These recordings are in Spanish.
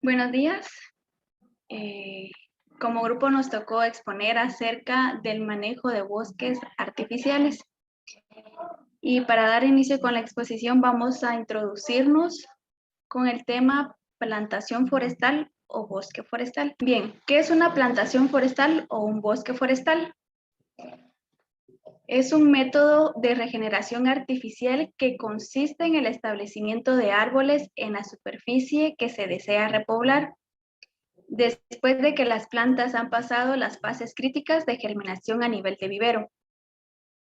Buenos días. Como grupo nos tocó exponer acerca del manejo de bosques artificiales. Y para dar inicio con la exposición vamos a introducirnos con el tema plantación forestal o bosque forestal. Bien, ¿qué es una plantación forestal o un bosque forestal? Es un método de regeneración artificial que consiste en el establecimiento de árboles en la superficie que se desea repoblar, después de que las plantas han pasado las fases críticas de germinación a nivel de vivero.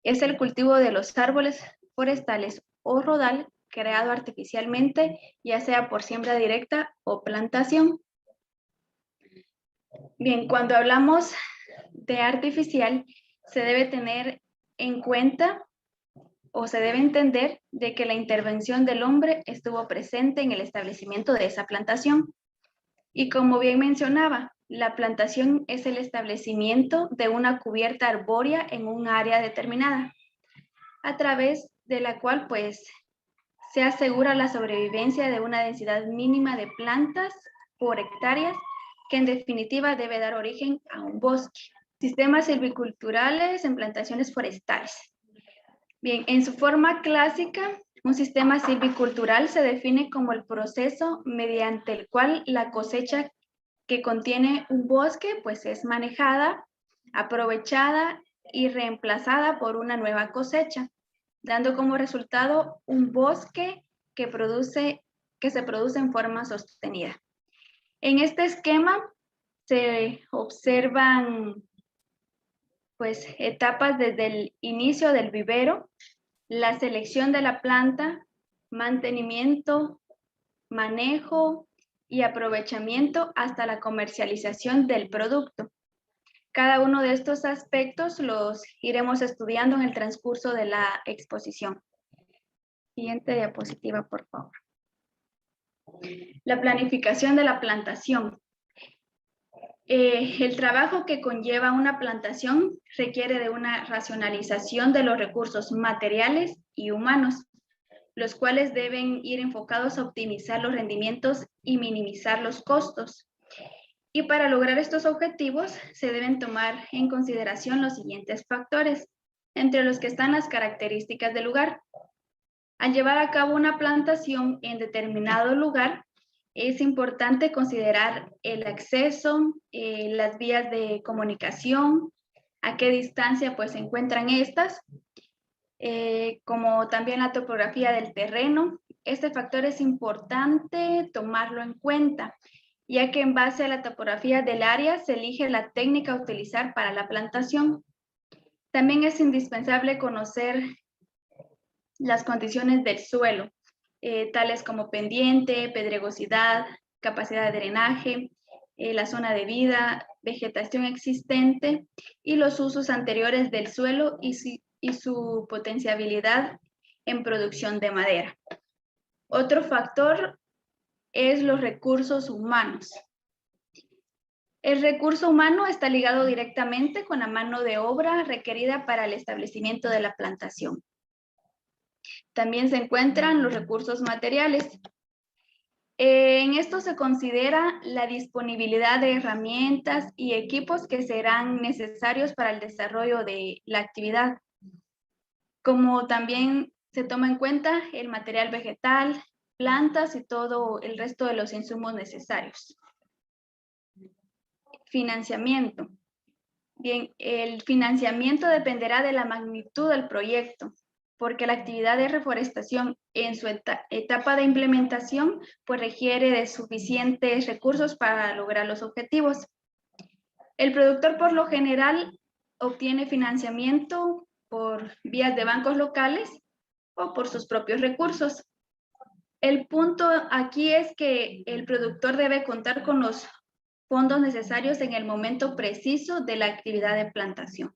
Es el cultivo de los árboles forestales o rodal creado artificialmente, ya sea por siembra directa o plantación. Bien, cuando hablamos de artificial, se debe tener en cuenta o se debe entender de que la intervención del hombre estuvo presente en el establecimiento de esa plantación. Y como bien mencionaba, la plantación es el establecimiento de una cubierta arbórea en un área determinada, a través de la cual se asegura la sobrevivencia de una densidad mínima de plantas por hectáreas, que en definitiva debe dar origen a un bosque. Sistemas silviculturales en plantaciones forestales. Bien, en su forma clásica, un sistema silvicultural se define como el proceso mediante el cual la cosecha que contiene un bosque es manejada, aprovechada y reemplazada por una nueva cosecha, dando como resultado un bosque que se produce en forma sostenida. En este esquema se observan etapas desde el inicio del vivero, la selección de la planta, mantenimiento, manejo y aprovechamiento hasta la comercialización del producto. Cada uno de estos aspectos los iremos estudiando en el transcurso de la exposición. Siguiente diapositiva, por favor. La planificación de la plantación. El trabajo que conlleva una plantación requiere de una racionalización de los recursos materiales y humanos, los cuales deben ir enfocados a optimizar los rendimientos y minimizar los costos. Y para lograr estos objetivos se deben tomar en consideración los siguientes factores, entre los que están las características del lugar. Al llevar a cabo una plantación en determinado lugar, es importante considerar el acceso, las vías de comunicación, a qué distancia se encuentran estas, como también la topografía del terreno. Este factor es importante tomarlo en cuenta, ya que en base a la topografía del área se elige la técnica a utilizar para la plantación. También es indispensable conocer las condiciones del suelo, tales como pendiente, pedregosidad, capacidad de drenaje, la zona de vida, vegetación existente y los usos anteriores del suelo y su potenciabilidad en producción de madera. Otro factor es los recursos humanos. El recurso humano está ligado directamente con la mano de obra requerida para el establecimiento de la plantación. También se encuentran los recursos materiales. En esto se considera la disponibilidad de herramientas y equipos que serán necesarios para el desarrollo de la actividad, como también se toma en cuenta el material vegetal, plantas y todo el resto de los insumos necesarios. Financiamiento. Bien, el financiamiento dependerá de la magnitud del proyecto, porque la actividad de reforestación en su etapa de implementación requiere de suficientes recursos para lograr los objetivos. El productor por lo general obtiene financiamiento por vías de bancos locales o por sus propios recursos. El punto aquí es que el productor debe contar con los fondos necesarios en el momento preciso de la actividad de plantación.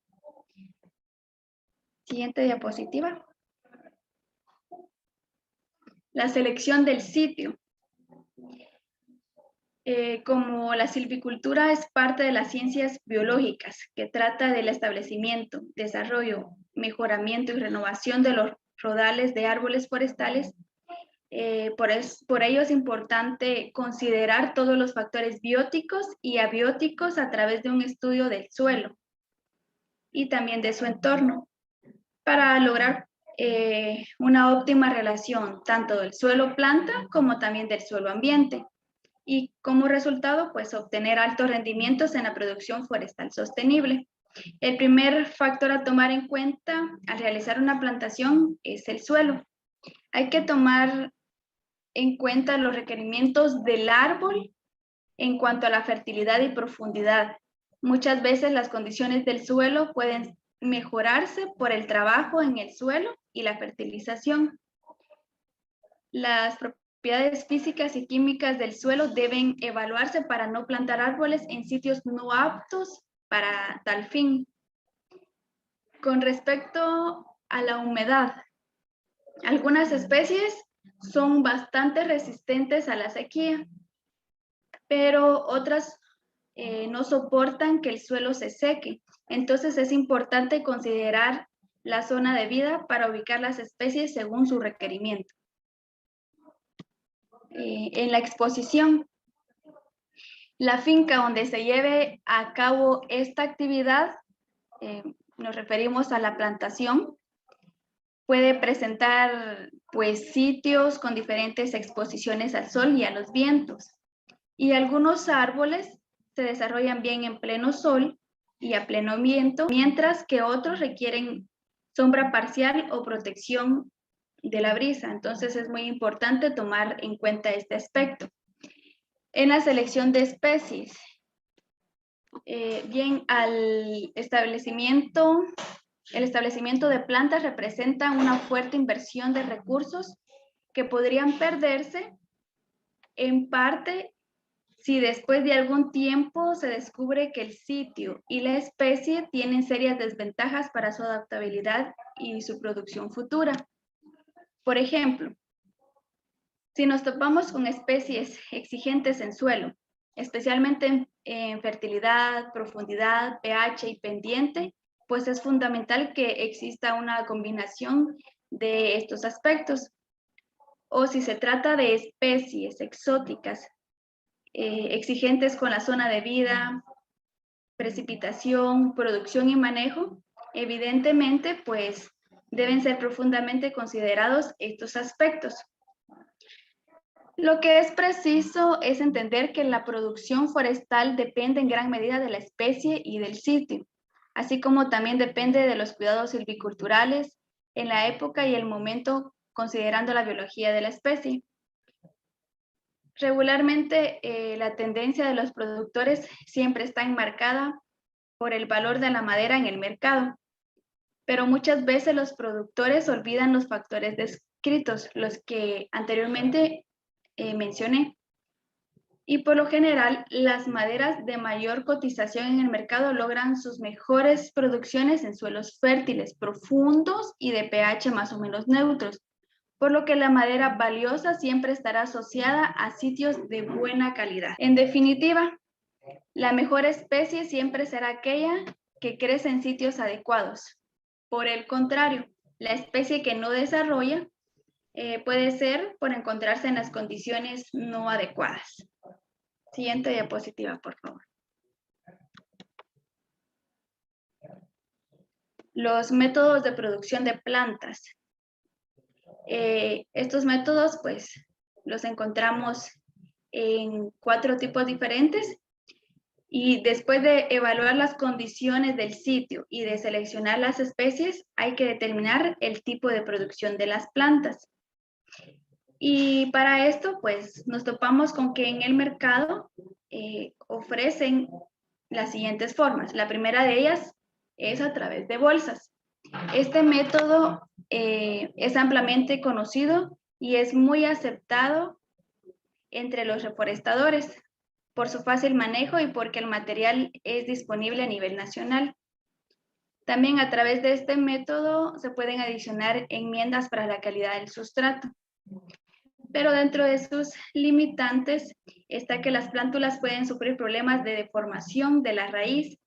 Siguiente diapositiva. La selección del sitio. Como la silvicultura es parte de las ciencias biológicas, que trata del establecimiento, desarrollo, mejoramiento y renovación de los rodales de árboles forestales, Por ello es importante considerar todos los factores bióticos y abióticos a través de un estudio del suelo y también de su entorno para lograr una óptima relación tanto del suelo planta como también del suelo ambiente y como resultado pues obtener altos rendimientos en la producción forestal sostenible. El primer factor a tomar en cuenta al realizar una plantación es el suelo. Hay que tomar en cuenta los requerimientos del árbol en cuanto a la fertilidad y profundidad. Muchas veces las condiciones del suelo pueden mejorarse por el trabajo en el suelo y la fertilización. Las propiedades físicas y químicas del suelo deben evaluarse para no plantar árboles en sitios no aptos para tal fin. Con respecto a la humedad, algunas especies son bastante resistentes a la sequía, pero otras no soportan que el suelo se seque. Entonces es importante considerar la zona de vida para ubicar las especies según su requerimiento. En la exposición, la finca donde se lleve a cabo esta actividad, nos referimos a la plantación, puede presentar pues sitios con diferentes exposiciones al sol y a los vientos. Y algunos árboles se desarrollan bien en pleno sol y a pleno viento, mientras que otros requieren sombra parcial o protección de la brisa. Entonces es muy importante tomar en cuenta este aspecto. En la selección de especies, el establecimiento de plantas representa una fuerte inversión de recursos que podrían perderse en parte si después de algún tiempo se descubre que el sitio y la especie tienen serias desventajas para su adaptabilidad y su producción futura. Por ejemplo, si nos topamos con especies exigentes en suelo, especialmente en fertilidad, profundidad, pH y pendiente, pues es fundamental que exista una combinación de estos aspectos. O si se trata de especies exóticas exigentes con la zona de vida, precipitación, producción y manejo, evidentemente, pues deben ser profundamente considerados estos aspectos. Lo que es preciso es entender que la producción forestal depende en gran medida de la especie y del sitio, así como también depende de los cuidados silviculturales en la época y el momento, considerando la biología de la especie. Regularmente, la tendencia de los productores siempre está enmarcada por el valor de la madera en el mercado, pero muchas veces los productores olvidan los factores descritos, los que anteriormente mencioné. Y por lo general, las maderas de mayor cotización en el mercado logran sus mejores producciones en suelos fértiles, profundos y de pH más o menos neutros, por lo que la madera valiosa siempre estará asociada a sitios de buena calidad. En definitiva, la mejor especie siempre será aquella que crece en sitios adecuados. Por el contrario, la especie que no desarrolla puede ser por encontrarse en las condiciones no adecuadas. Siguiente diapositiva, por favor. Los métodos de producción de plantas. Estos métodos, pues, los encontramos en 4 tipos diferentes y después de evaluar las condiciones del sitio y de seleccionar las especies, hay que determinar el tipo de producción de las plantas. Y para esto, pues, nos topamos con que en el mercado ofrecen las siguientes formas. La primera de ellas es a través de bolsas. Este método es ampliamente conocido y es muy aceptado entre los reforestadores por su fácil manejo y porque el material es disponible a nivel nacional. También a través de este método se pueden adicionar enmiendas para la calidad del sustrato. Pero dentro de sus limitantes está que las plántulas pueden sufrir problemas de deformación de la raíz,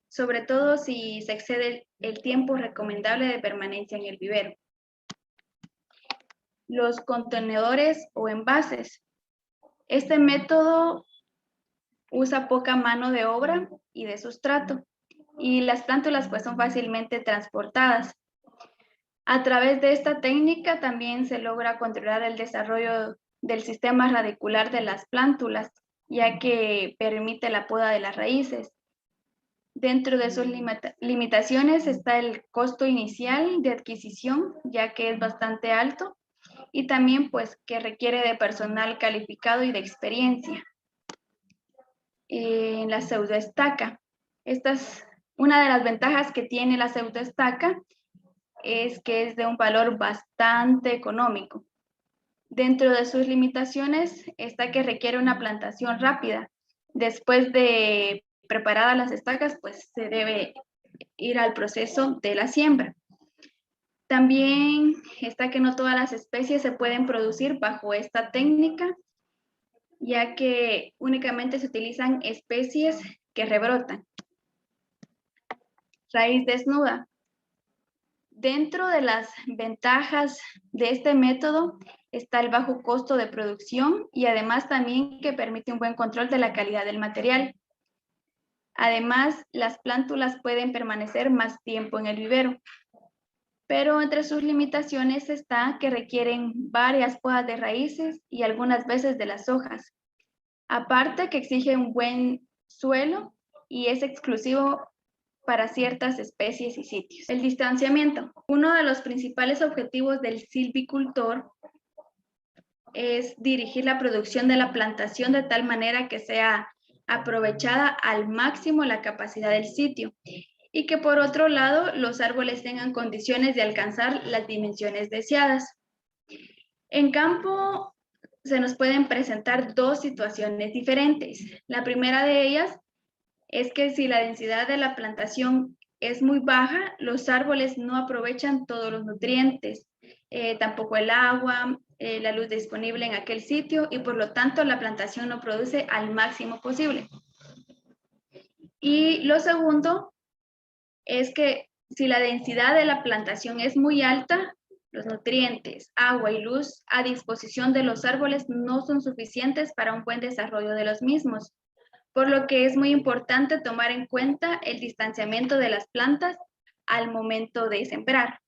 sobre todo si se excede el tiempo recomendable de permanencia en el vivero. los contenedores o envases. Este método usa poca mano de obra y de sustrato, y las plántulas pues son fácilmente transportadas. A través de esta técnica también se logra controlar el desarrollo del sistema radicular de las plántulas, ya que permite la poda de las raíces. Dentro de sus limitaciones está el costo inicial de adquisición, ya que es bastante alto, y también pues que requiere de personal calificado y de experiencia. La pseudoestaca. Una de las ventajas que tiene la pseudoestaca es que es de un valor bastante económico. Dentro de sus limitaciones está que requiere una plantación rápida. Después de preparadas las estacas, pues se debe ir al proceso de la siembra. También está que no todas las especies se pueden producir bajo esta técnica, ya que únicamente se utilizan especies que rebrotan. Raíz desnuda. Dentro de las ventajas de este método está el bajo costo de producción y además también que permite un buen control de la calidad del material. Además, las plántulas pueden permanecer más tiempo en el vivero, pero entre sus limitaciones está que requieren varias podas de raíces y algunas veces de las hojas. Aparte que exige un buen suelo y es exclusivo para ciertas especies y sitios. El distanciamiento. Uno de los principales objetivos del silvicultor es dirigir la producción de la plantación de tal manera que sea aprovechada al máximo la capacidad del sitio y que por otro lado los árboles tengan condiciones de alcanzar las dimensiones deseadas. En campo se nos pueden presentar dos situaciones diferentes. La primera de ellas es que si la densidad de la plantación es muy baja, los árboles no aprovechan todos los nutrientes, tampoco el agua, la luz disponible en aquel sitio y por lo tanto la plantación no produce al máximo posible. Y lo segundo es que si la densidad de la plantación es muy alta, los nutrientes, agua y luz a disposición de los árboles no son suficientes para un buen desarrollo de los mismos, por lo que es muy importante tomar en cuenta el distanciamiento de las plantas al momento de sembrar.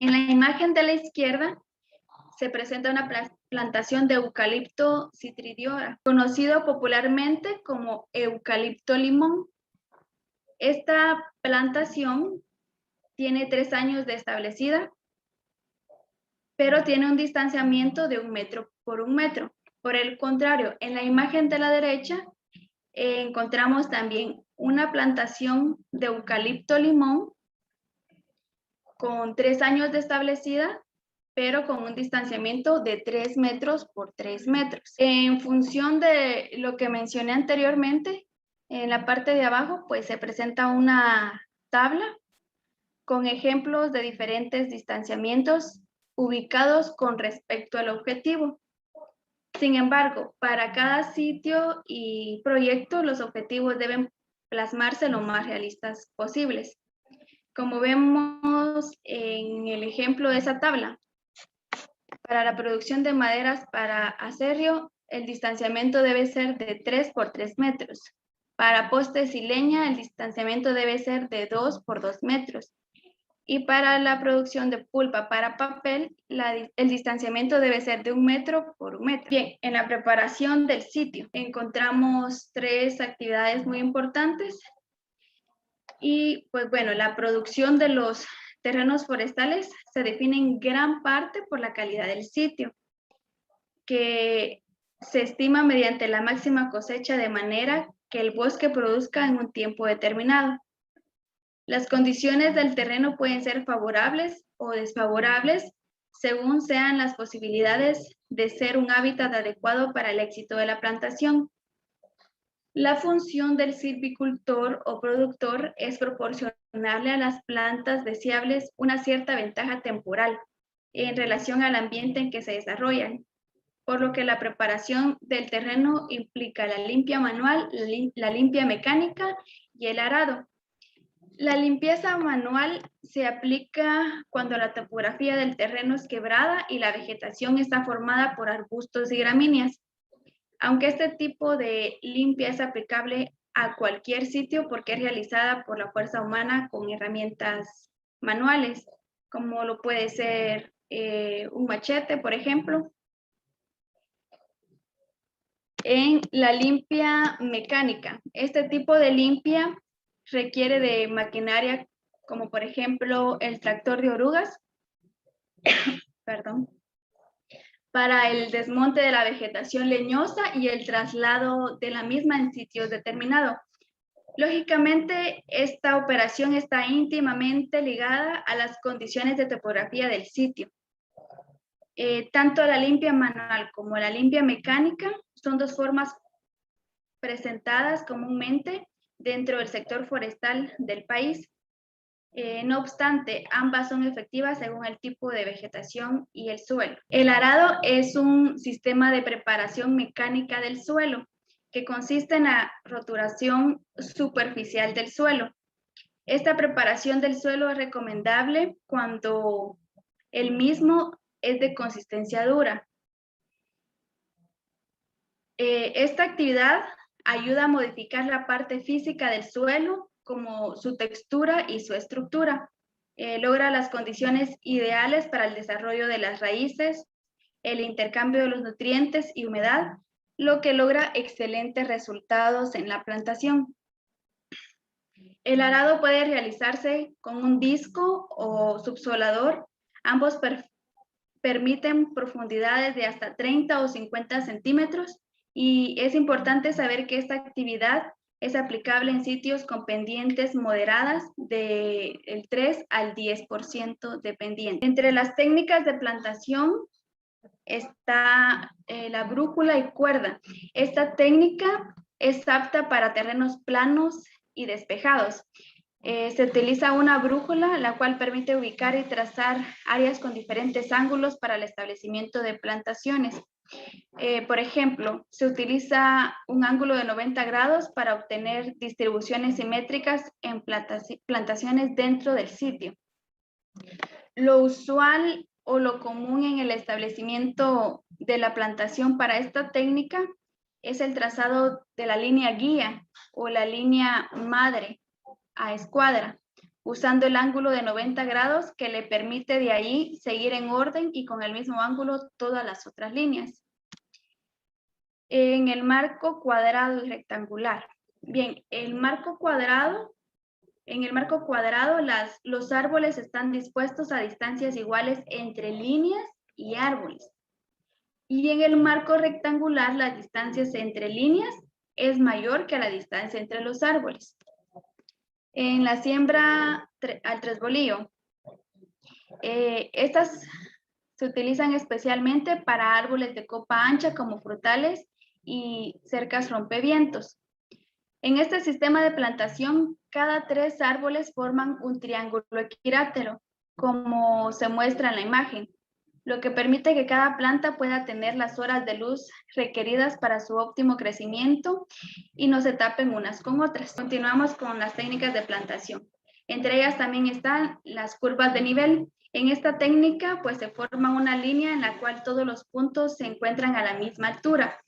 En la imagen de la izquierda se presenta una plantación de eucalipto citridiora, conocido popularmente como eucalipto limón. Esta plantación tiene 3 años de establecida, pero tiene un distanciamiento de 1 metro por 1 metro. Por el contrario, en la imagen de la derecha encontramos también una plantación de eucalipto limón con 3 años de establecida, pero con un distanciamiento de 3 metros por 3 metros. En función de lo que mencioné anteriormente, en la parte de abajo pues se presenta una tabla con ejemplos de diferentes distanciamientos ubicados con respecto al objetivo. Sin embargo, para cada sitio y proyecto, los objetivos deben plasmarse lo más realistas posibles. Como vemos en el ejemplo de esa tabla, para la producción de maderas para acerrio, el distanciamiento debe ser de 3 por 3 metros. Para postes y leña, el distanciamiento debe ser de 2 por 2 metros. Y para la producción de pulpa para papel, el distanciamiento debe ser de 1 metro por 1 metro. Bien, en la preparación del sitio encontramos 3 actividades muy importantes. Y pues bueno, la producción de los terrenos forestales se define en gran parte por la calidad del sitio, que se estima mediante la máxima cosecha de manera que el bosque produzca en un tiempo determinado. Las condiciones del terreno pueden ser favorables o desfavorables según sean las posibilidades de ser un hábitat adecuado para el éxito de la plantación. La función del silvicultor o productor es proporcionarle a las plantas deseables una cierta ventaja temporal en relación al ambiente en que se desarrollan, por lo que la preparación del terreno implica la limpia manual, la limpia mecánica y el arado. La limpieza manual se aplica cuando la topografía del terreno es quebrada y la vegetación está formada por arbustos y gramíneas. Aunque este tipo de limpia es aplicable a cualquier sitio porque es realizada por la fuerza humana con herramientas manuales, como lo puede ser un machete, por ejemplo. En la limpia mecánica, este tipo de limpia requiere de maquinaria como por ejemplo el tractor de orugas, perdón, para el desmonte de la vegetación leñosa y el traslado de la misma en sitios determinados. Lógicamente, esta operación está íntimamente ligada a las condiciones de topografía del sitio. Tanto la limpia manual como la limpia mecánica son dos formas presentadas comúnmente dentro del sector forestal del país. No obstante, ambas son efectivas según el tipo de vegetación y el suelo. El arado es un sistema de preparación mecánica del suelo que consiste en la roturación superficial del suelo. Esta preparación del suelo es recomendable cuando el mismo es de consistencia dura. Esta actividad ayuda a modificar la parte física del suelo, como su textura y su estructura. Logra las condiciones ideales para el desarrollo de las raíces, el intercambio de los nutrientes y humedad, lo que logra excelentes resultados en la plantación. El arado puede realizarse con un disco o subsolador. Ambos permiten profundidades de hasta 30 o 50 centímetros y es importante saber que esta actividad es aplicable en sitios con pendientes moderadas del 3 al 10% de pendiente. Entre las técnicas de plantación está la brújula y cuerda. Esta técnica es apta para terrenos planos y despejados. Se utiliza una brújula, la cual permite ubicar y trazar áreas con diferentes ángulos para el establecimiento de plantaciones. Por ejemplo, se utiliza un ángulo de 90 grados para obtener distribuciones simétricas en plantaciones dentro del sitio. Lo usual o lo común en el establecimiento de la plantación para esta técnica es el trazado de la línea guía o la línea madre a escuadra, usando el ángulo de 90 grados que le permite de ahí seguir en orden y con el mismo ángulo todas las otras líneas. En el marco cuadrado y rectangular. Bien, en el marco cuadrado, los árboles están dispuestos a distancias iguales entre líneas y árboles. Y en el marco rectangular, las distancias entre líneas es mayor que la distancia entre los árboles. En la siembra al tresbolillo, estas se utilizan especialmente para árboles de copa ancha como frutales y cercas rompevientos. En este sistema de plantación, cada 3 árboles forman un triángulo equilátero, como se muestra en la imagen, lo que permite que cada planta pueda tener las horas de luz requeridas para su óptimo crecimiento y no se tapen unas con otras. Continuamos con las técnicas de plantación. Entre ellas también están las curvas de nivel. En esta técnica, pues se forma una línea en la cual todos los puntos se encuentran a la misma altura,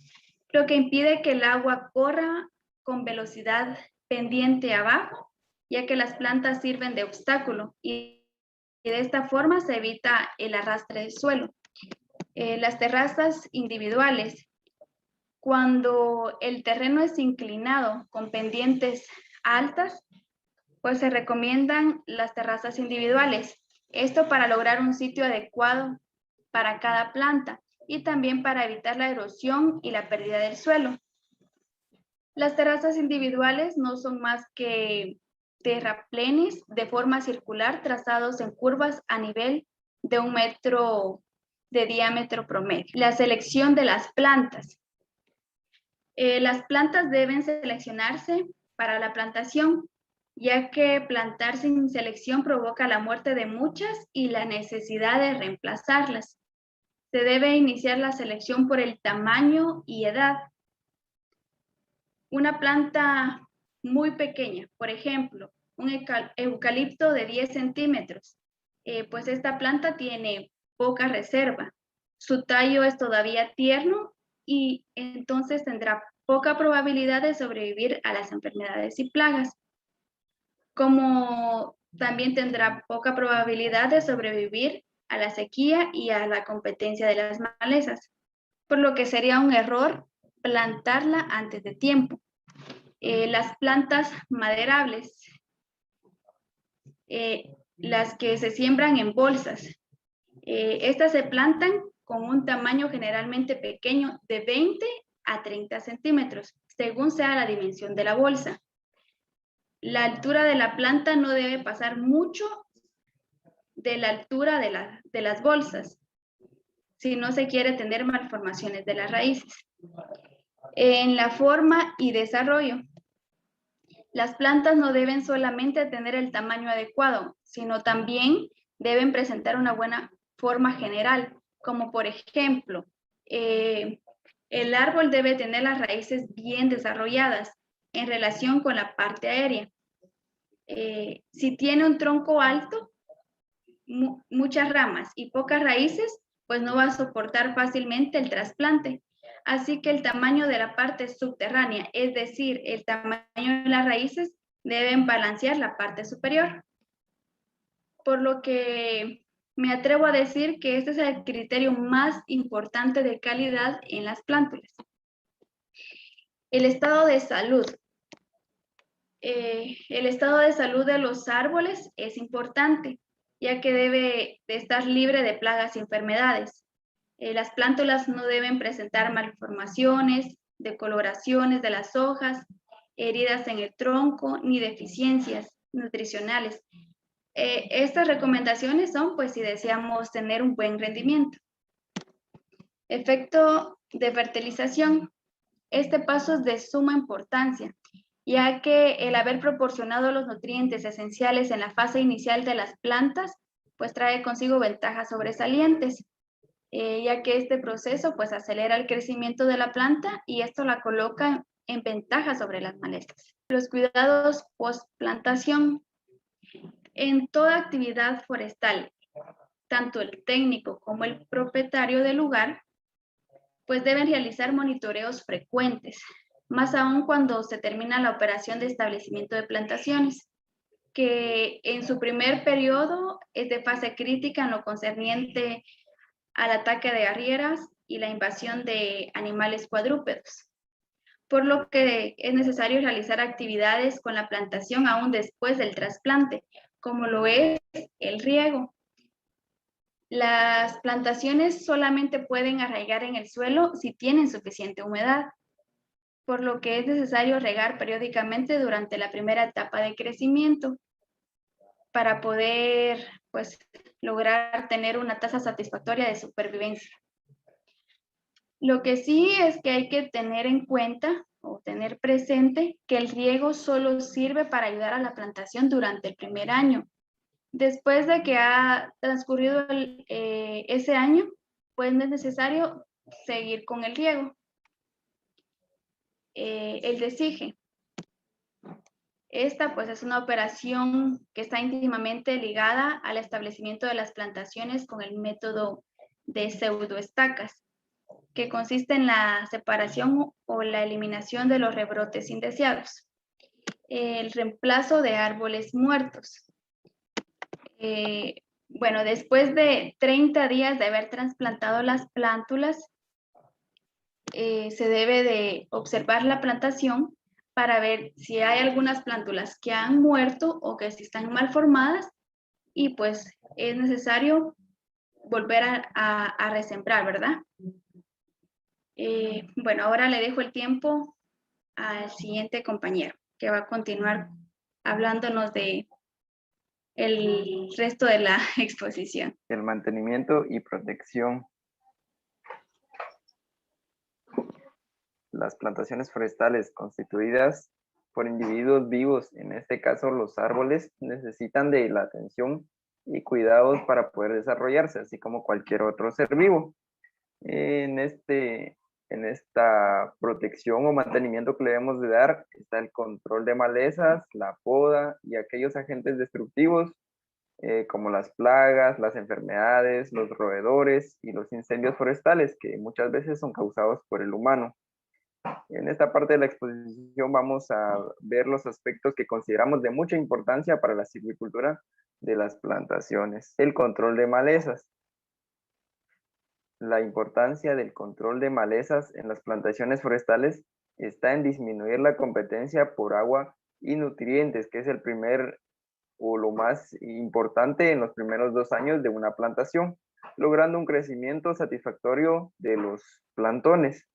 lo que impide que el agua corra con velocidad pendiente abajo, ya que las plantas sirven de obstáculo y de esta forma se evita el arrastre del suelo. Las terrazas individuales. Cuando el terreno es inclinado con pendientes altas, pues se recomiendan las terrazas individuales. Esto para lograr un sitio adecuado para cada planta y también para evitar la erosión y la pérdida del suelo. Las terrazas individuales no son más que terraplenes de forma circular trazados en curvas a nivel de 1 metro de diámetro promedio. La selección de las plantas. Las plantas deben seleccionarse para la plantación, ya que plantar sin selección provoca la muerte de muchas y la necesidad de reemplazarlas. Se debe iniciar la selección por el tamaño y edad. Una planta muy pequeña, por ejemplo, un eucalipto de 10 centímetros. Pues esta planta tiene poca reserva. Su tallo es todavía tierno y entonces tendrá poca probabilidad de sobrevivir a las enfermedades y plagas, como también tendrá poca probabilidad de sobrevivir a la sequía y a la competencia de las malezas, por lo que sería un error plantarla antes de tiempo. Las plantas maderables, las que se siembran en bolsas, estas se plantan con un tamaño generalmente pequeño de 20 a 30 centímetros, según sea la dimensión de la bolsa. La altura de la planta no debe pasar mucho de la altura de las bolsas, si no se quiere tener malformaciones de las raíces. En la forma y desarrollo, las plantas no deben solamente tener el tamaño adecuado, sino también deben presentar una buena forma general, como por ejemplo, el árbol debe tener las raíces bien desarrolladas en relación con la parte aérea. Si tiene un tronco alto, muchas ramas y pocas raíces, pues no va a soportar fácilmente el trasplante. Así que el tamaño de la parte subterránea, es decir, el tamaño de las raíces, deben balancear la parte superior. Por lo que me atrevo a decir que este es el criterio más importante de calidad en las plántulas. El estado de salud. El estado de salud de los árboles es importante, ya que debe de estar libre de plagas y enfermedades. Las plántulas no deben presentar malformaciones, decoloraciones de las hojas, heridas en el tronco, ni deficiencias nutricionales. Estas recomendaciones son, pues, si deseamos tener un buen rendimiento. Efecto de fertilización. Este paso es de suma importancia, ya que el haber proporcionado los nutrientes esenciales en la fase inicial de las plantas, pues trae consigo ventajas sobresalientes, ya que este proceso pues acelera el crecimiento de la planta y esto la coloca en ventaja sobre las malezas. Los cuidados post-plantación. En toda actividad forestal, tanto el técnico como el propietario del lugar, pues deben realizar monitoreos frecuentes, más aún cuando se termina la operación de establecimiento de plantaciones, que en su primer periodo es de fase crítica en lo concerniente al ataque de arrieras y la invasión de animales cuadrúpedos, por lo que es necesario realizar actividades con la plantación aún después del trasplante, como lo es el riego. Las plantaciones solamente pueden arraigar en el suelo si tienen suficiente humedad, por lo que es necesario regar periódicamente durante la primera etapa de crecimiento para poder, pues, lograr tener una tasa satisfactoria de supervivencia. Lo que sí es que hay que tener en cuenta o tener presente que el riego solo sirve para ayudar a la plantación durante el primer año. Después de que ha transcurrido ese año, pues no es necesario seguir con el riego. El desige. Esta pues es una operación que está íntimamente ligada al establecimiento de las plantaciones con el método de pseudoestacas, que consiste en la separación o la eliminación de los rebrotes indeseados. El reemplazo de árboles muertos. Bueno, después de 30 días de haber trasplantado las plántulas, se debe de observar la plantación para ver si hay algunas plántulas que han muerto o que si están mal formadas y pues es necesario volver a resembrar, ¿verdad? Bueno, ahora le dejo el tiempo al siguiente compañero que va a continuar hablándonos de el resto de la exposición. El mantenimiento y protección. Las plantaciones forestales constituidas por individuos vivos, en este caso los árboles, necesitan de la atención y cuidados para poder desarrollarse, así como cualquier otro ser vivo. En este En esta protección o mantenimiento que le debemos de dar está el control de malezas, la poda y aquellos agentes destructivos como las plagas, las enfermedades, los roedores y los incendios forestales que muchas veces son causados por el humano. En esta parte de la exposición vamos a ver los aspectos que consideramos de mucha importancia para la silvicultura de las plantaciones. El control de malezas. La importancia del control de malezas en las plantaciones forestales está en disminuir la competencia por agua y nutrientes, que es el primer o lo más importante en los primeros 2 años de una plantación, logrando un crecimiento satisfactorio de los plantones.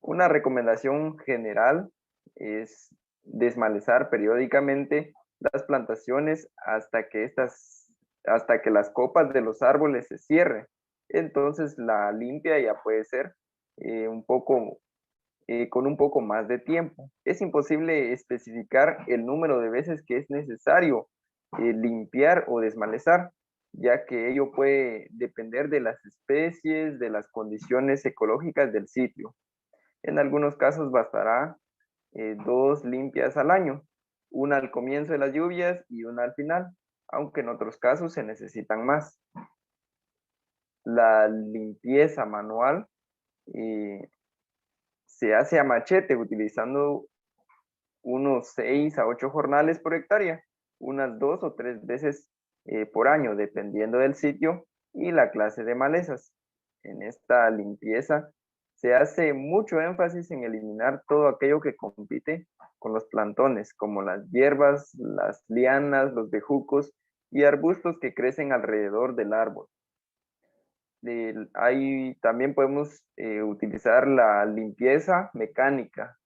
Una recomendación general es desmalezar periódicamente las plantaciones hasta que las copas de los árboles se cierren. Entonces la limpia ya puede ser con un poco más de tiempo. Es imposible especificar el número de veces que es necesario limpiar o desmalezar, ya que ello puede depender de las especies, de las condiciones ecológicas del sitio. En algunos casos bastará 2 limpias al año, una al comienzo de las lluvias y una al final, aunque en otros casos se necesitan más. La limpieza manual se hace a machete utilizando unos 6 a 8 jornales por hectárea, unas 2 o 3 veces por año, dependiendo del sitio y la clase de malezas. En esta limpieza se hace mucho énfasis en eliminar todo aquello que compite con los plantones, como las hierbas, las lianas, los bejucos y arbustos que crecen alrededor del árbol. Ahí también podemos utilizar la limpieza mecánica.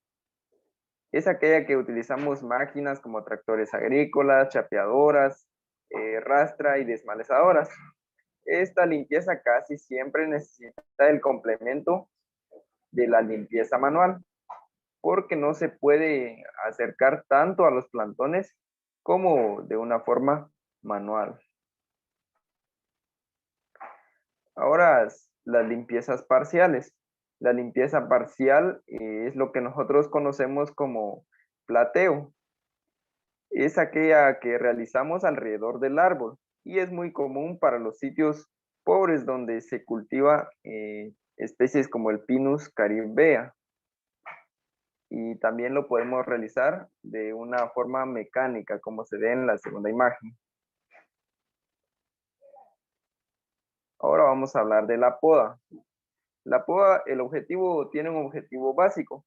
Es aquella que utilizamos máquinas como tractores agrícolas, chapeadoras, rastra y desmalezadoras. Esta limpieza casi siempre necesita el complemento de la limpieza manual, porque no se puede acercar tanto a los plantones como de una forma manual. Ahora, las limpiezas parciales. La limpieza parcial es lo que nosotros conocemos como plateo. Es aquella que realizamos alrededor del árbol y es muy común para los sitios pobres donde se cultiva especies como el Pinus carimbea. Y también lo podemos realizar de una forma mecánica, como se ve en la segunda imagen. Ahora vamos a hablar de la poda. La poda, tiene un objetivo básico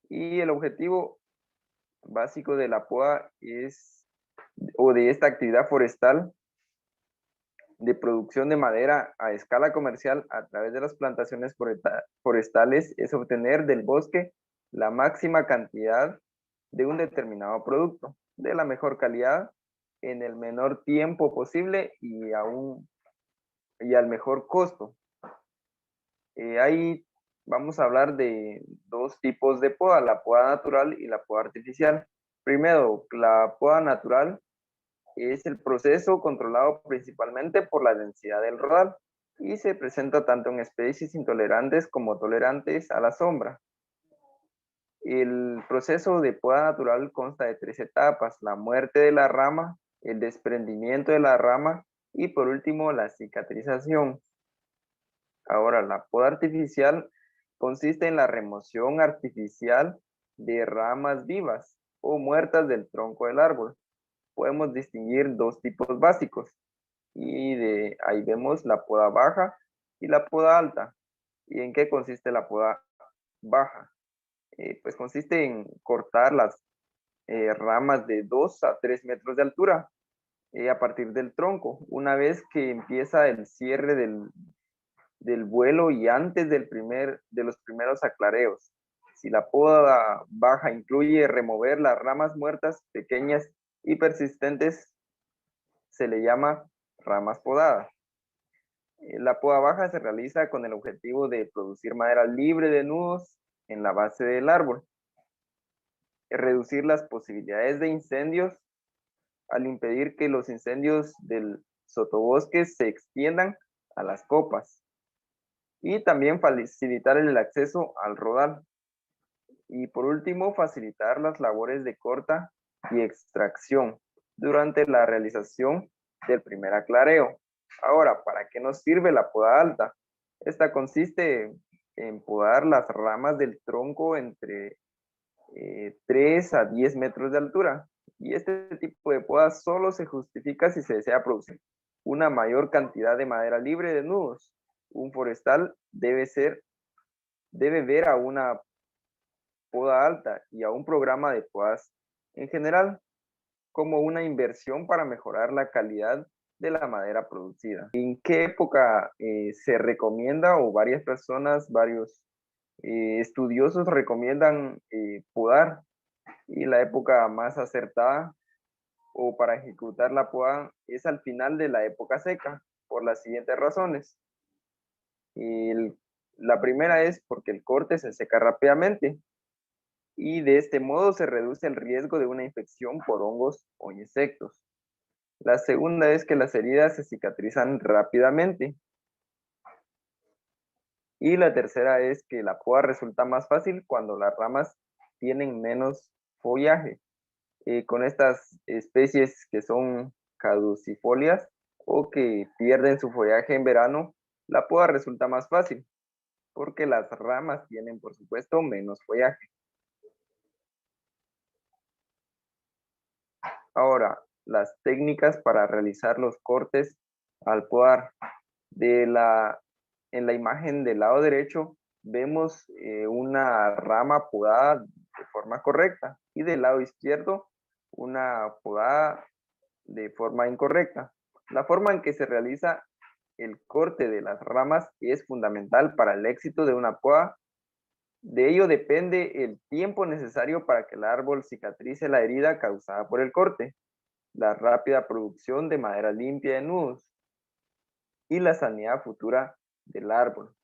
y el objetivo básico de la poda o de esta actividad forestal de producción de madera a escala comercial a través de las plantaciones forestales es obtener del bosque la máxima cantidad de un determinado producto, de la mejor calidad, en el menor tiempo posible y al mejor costo. Ahí vamos a hablar de 2 tipos de poda, la poda natural y la poda artificial. Primero, la poda natural es el proceso controlado principalmente por la densidad del rodal y se presenta tanto en especies intolerantes como tolerantes a la sombra. El proceso de poda natural consta de 3 etapas: la muerte de la rama, el desprendimiento de la rama y por último la cicatrización. Ahora, la poda artificial consiste en la remoción artificial de ramas vivas o muertas del tronco del árbol. Podemos distinguir 2 tipos básicos y ahí vemos la poda baja y la poda alta. ¿Y en qué consiste la poda baja? Pues consiste en cortar las ramas de 2 a 3 metros de altura a partir del tronco, una vez que empieza el cierre del vuelo y antes de los primeros aclareos. Si la poda baja incluye remover las ramas muertas pequeñas y persistentes, se le llama ramas podadas. La poda baja se realiza con el objetivo de producir madera libre de nudos en la base del árbol, reducir las posibilidades de incendios al impedir que los incendios del sotobosque se extiendan a las copas. y también facilitar el acceso al rodal. Y por último, facilitar las labores de corta y extracción durante la realización del primer aclareo. Ahora, ¿para qué nos sirve la poda alta? Esta consiste en podar las ramas del tronco entre 3 a 10 metros de altura. Y este tipo de poda solo se justifica si se desea producir una mayor cantidad de madera libre de nudos. Un forestal debe ver a una poda alta y a un programa de podas en general como una inversión para mejorar la calidad de la madera producida. ¿En qué época se recomienda, o varias personas, varios estudiosos recomiendan podar? Y la época más acertada o para ejecutar la poda es al final de la época seca, por las siguientes razones. El- la primera es porque el corte se seca rápidamente y de este modo se reduce el riesgo de una infección por hongos o insectos. La segunda es que las heridas se cicatrizan rápidamente. Y la tercera es que la poda resulta más fácil cuando las ramas tienen menos follaje. Con estas especies que son caducifolias o que pierden su follaje en verano, la poda resulta más fácil porque las ramas tienen, por supuesto, menos follaje. Ahora, las técnicas para realizar los cortes al podar. De la, en la imagen del lado derecho vemos una rama podada de forma correcta y del lado izquierdo una podada de forma incorrecta. La forma en que se realiza el corte de las ramas es fundamental para el éxito de una poda. De ello depende el tiempo necesario para que el árbol cicatrice la herida causada por el corte, la rápida producción de madera limpia de nudos y la sanidad futura del árbol.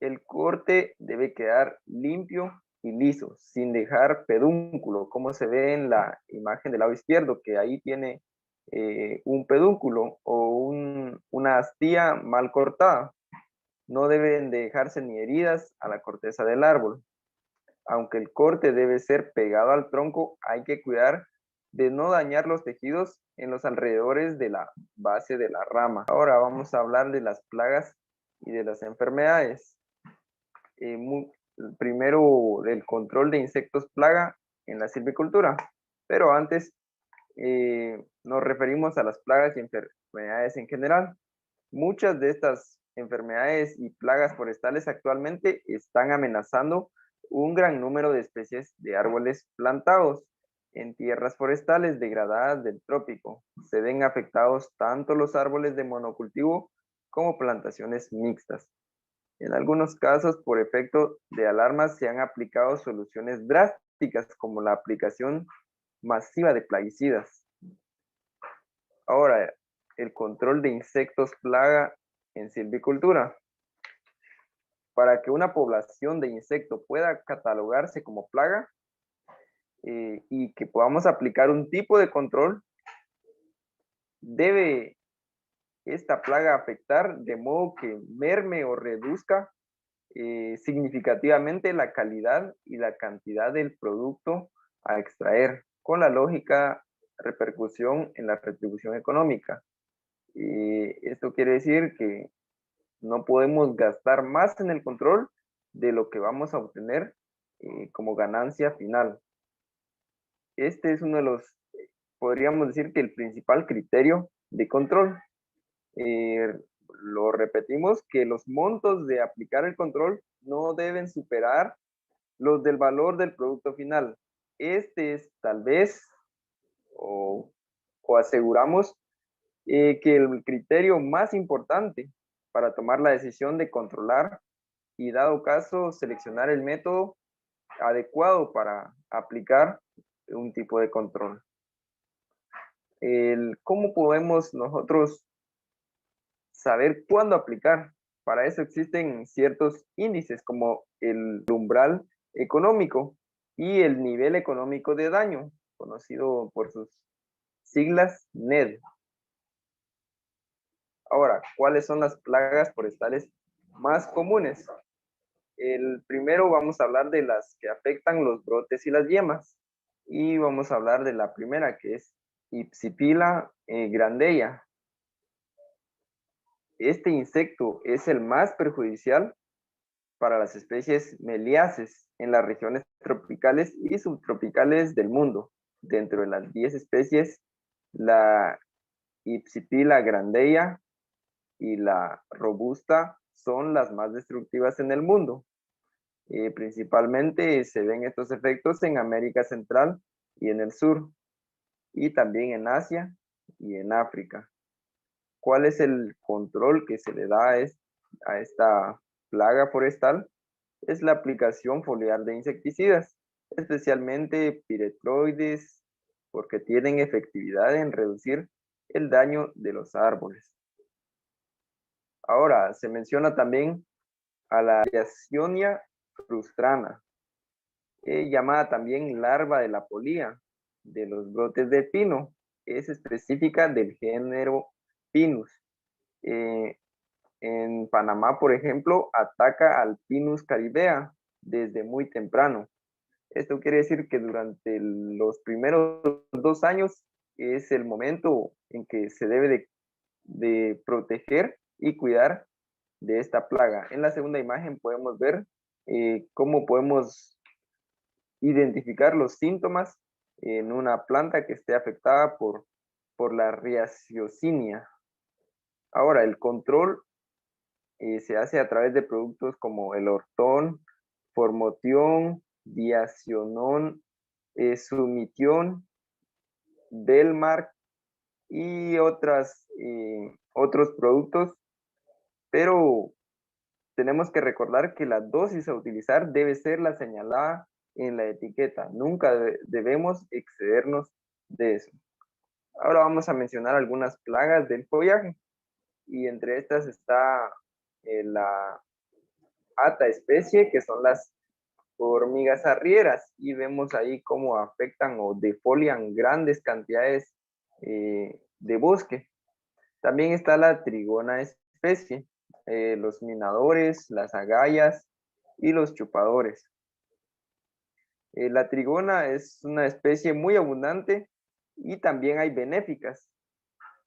El corte debe quedar limpio y liso, sin dejar pedúnculo, como se ve en la imagen del lado izquierdo, que ahí tiene un pedúnculo o una astilla mal cortada. No deben dejarse ni heridas a la corteza del árbol. Aunque el corte debe ser pegado al tronco, hay que cuidar de no dañar los tejidos en los alrededores de la base de la rama. Ahora vamos a hablar de las plagas y de las enfermedades. Primero, del control de insectos plaga en la silvicultura. Pero antes nos referimos a las plagas y enfermedades en general. Muchas de estas enfermedades y plagas forestales actualmente están amenazando un gran número de especies de árboles plantados en tierras forestales degradadas del trópico. Se ven afectados tanto los árboles de monocultivo como plantaciones mixtas. En algunos casos, por efecto de alarmas, se han aplicado soluciones drásticas como la aplicación masiva de plaguicidas. Ahora, el control de insectos plaga en silvicultura. Para que una población de insecto pueda catalogarse como plaga y que podamos aplicar un tipo de control, debe esta plaga afectar de modo que merme o reduzca significativamente la calidad y la cantidad del producto a extraer, con la lógica repercusión en la retribución económica. Esto quiere decir que no podemos gastar más en el control de lo que vamos a obtener como ganancia final. Este es uno de los, podríamos decir que el principal criterio de control. Eh, lo repetimos, que los montos de aplicar el control no deben superar los del valor del producto final. Este es tal vez, o, o aseguramos, que el criterio más importante para tomar la decisión de controlar y, dado caso, seleccionar el método adecuado para aplicar un tipo de control. ¿Cómo podemos nosotros saber cuándo aplicar? Para eso existen ciertos índices como el umbral económico y el nivel económico de daño, conocido por sus siglas NED. Ahora, ¿cuáles son las plagas forestales más comunes. El primero vamos a hablar de las que afectan los brotes y las yemas. Y vamos a hablar de la primera, que es Ipsipila grandea. Este insecto es el más perjudicial para las especies meliaces en las regiones tropicales y subtropicales del mundo. Dentro de las 10 especies, la Ipsipila grandea y la robusta son las más destructivas en el mundo. Principalmente se ven estos efectos en América Central y en el sur, y también en Asia y en África. ¿Cuál es el control que se le da a esta plaga forestal? Es la aplicación foliar de insecticidas, especialmente piretroides, porque tienen efectividad en reducir el daño de los árboles. Ahora, se menciona también a la Yacionia frustrana, llamada también larva de la polía, de los brotes de pino. Es específica del género Pinus. Eh, en Panamá, por ejemplo, ataca al Pinus caribea desde muy temprano. Esto quiere decir que durante los primeros 2 años es el momento en que se debe de proteger y cuidar de esta plaga. En la segunda imagen podemos ver cómo podemos identificar los síntomas en una planta que esté afectada por la riaciocinia. Ahora, el control se hace a través de productos como el ortón, formotión, diacionón, sumitión, Belmark y otros productos, pero tenemos que recordar que la dosis a utilizar debe ser la señalada en la etiqueta. Nunca debemos excedernos de eso. Ahora vamos a mencionar algunas plagas del follaje, y entre estas está la ata especie, que son las hormigas arrieras, y vemos ahí cómo afectan o defolian grandes cantidades de bosque. También está la trigona especie, los minadores, las agallas y los chupadores. La trigona es una especie muy abundante y también hay benéficas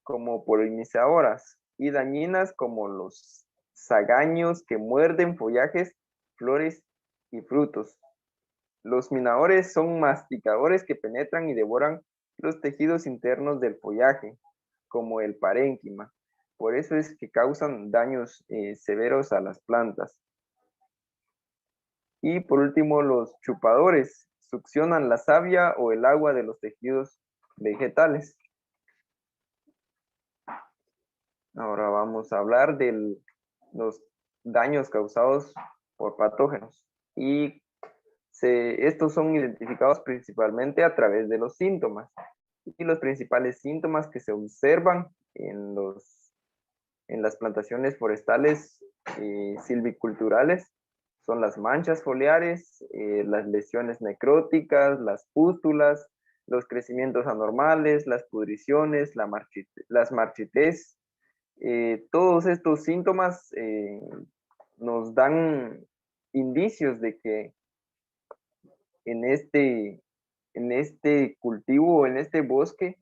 como polinizadoras y dañinas como los zagaños que muerden follajes, flores y frutos. Los minadores son masticadores que penetran y devoran los tejidos internos del follaje, como el parénquima. Por eso es que causan daños severos a las plantas. Y por último, los chupadores succionan la savia o el agua de los tejidos vegetales. Ahora vamos a hablar de los daños causados por patógenos. Y estos son identificados principalmente a través de los síntomas. Y los principales síntomas que se observan en las plantaciones forestales silviculturales son las manchas foliares, las lesiones necróticas, las pústulas, los crecimientos anormales, las pudriciones, las marchitez. Todos estos síntomas nos dan indicios de que en este cultivo, en este bosque,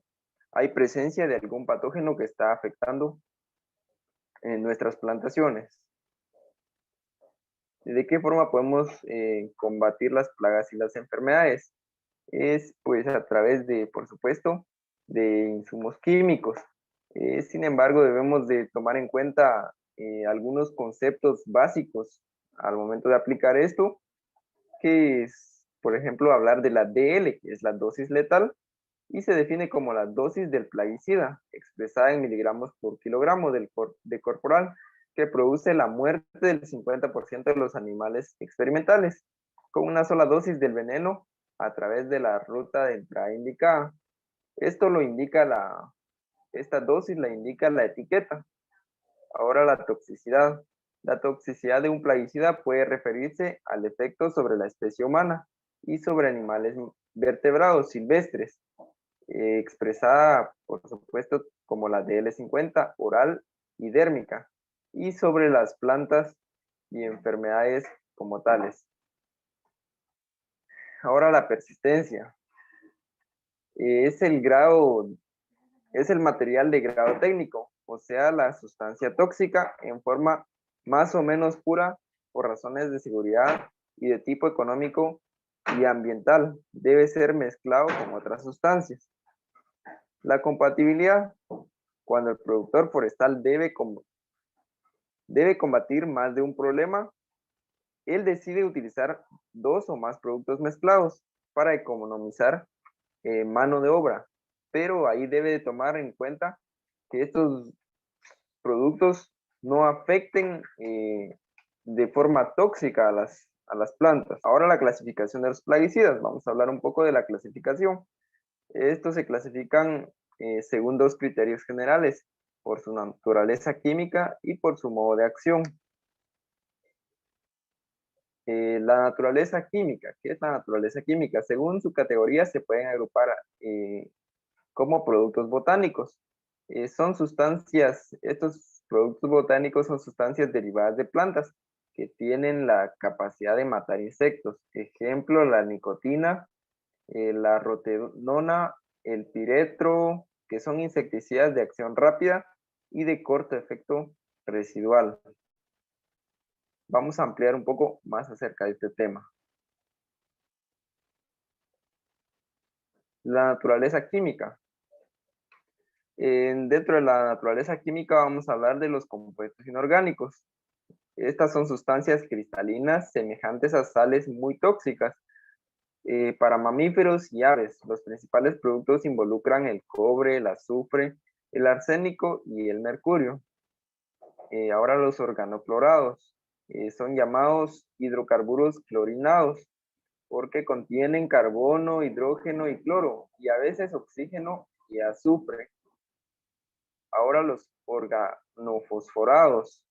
hay presencia de algún patógeno que está afectando en nuestras plantaciones. ¿De qué forma podemos combatir las plagas y las enfermedades? Es pues a través de, por supuesto, de insumos químicos. Sin embargo, debemos de tomar en cuenta algunos conceptos básicos al momento de aplicar esto, que es, por ejemplo, hablar de la DL, que es la dosis letal, y se define como la dosis del plaguicida, expresada en miligramos por kilogramo de corporal, que produce la muerte del 50% de los animales experimentales, con una sola dosis del veneno a través de la ruta de entrada indicada. Esto lo indica esta dosis la indica la etiqueta. Ahora la toxicidad. La toxicidad de un plaguicida puede referirse al efecto sobre la especie humana y sobre animales vertebrados silvestres, expresada, por supuesto, como la DL50, oral y dérmica, y sobre las plantas y enfermedades como tales. Ahora la persistencia. Es el grado, es el material de grado técnico, o sea, la sustancia tóxica en forma más o menos pura por razones de seguridad y de tipo económico y ambiental. Debe ser mezclado con otras sustancias. La compatibilidad, cuando el productor forestal debe combatir más de un problema, él decide utilizar dos o más productos mezclados para economizar mano de obra, pero ahí debe de tomar en cuenta que estos productos no afecten de forma tóxica a las plantas. Ahora la clasificación de los plaguicidas. Vamos a hablar un poco de la clasificación. Estos se clasifican según dos criterios generales, por su naturaleza química y por su modo de acción. La naturaleza química. ¿Qué es la naturaleza química? Según su categoría se pueden agrupar como productos botánicos. Son sustancias, estos productos botánicos son sustancias derivadas de plantas que tienen la capacidad de matar insectos. Ejemplo, la nicotina, la rotenona, el piretro, que son insecticidas de acción rápida y de corto efecto residual. Vamos a ampliar un poco más acerca de este tema. La naturaleza química. Dentro de la naturaleza química vamos a hablar de los compuestos inorgánicos. Estas son sustancias cristalinas semejantes a sales muy tóxicas para mamíferos y aves. Los principales productos involucran el cobre, el azufre, el arsénico y el mercurio. Ahora los organoclorados son llamados hidrocarburos clorinados porque contienen carbono, hidrógeno y cloro y a veces oxígeno y azufre. Ahora los organofosforados.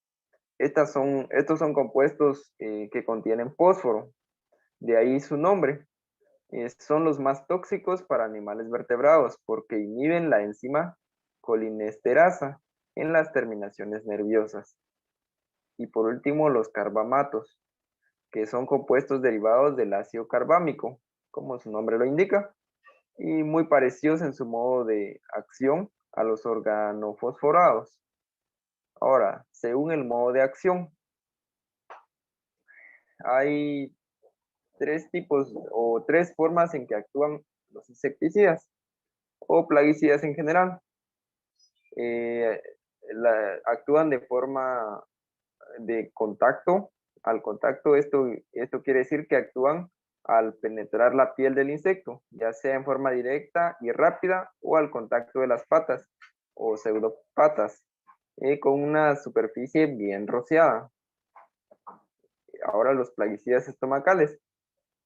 Estos son compuestos que contienen fósforo, de ahí su nombre. Son los más tóxicos para animales vertebrados porque inhiben la enzima colinesterasa en las terminaciones nerviosas. Y por último, los carbamatos, que son compuestos derivados del ácido carbámico, como su nombre lo indica, y muy parecidos en su modo de acción a los organofosforados. Ahora, según el modo de acción, hay tres tipos o tres formas en que actúan los insecticidas o plaguicidas en general. Actúan de forma de contacto. Al contacto, esto quiere decir que actúan al penetrar la piel del insecto, ya sea en forma directa y rápida o al contacto de las patas o pseudopatas, con una superficie bien rociada. Ahora los plaguicidas estomacales.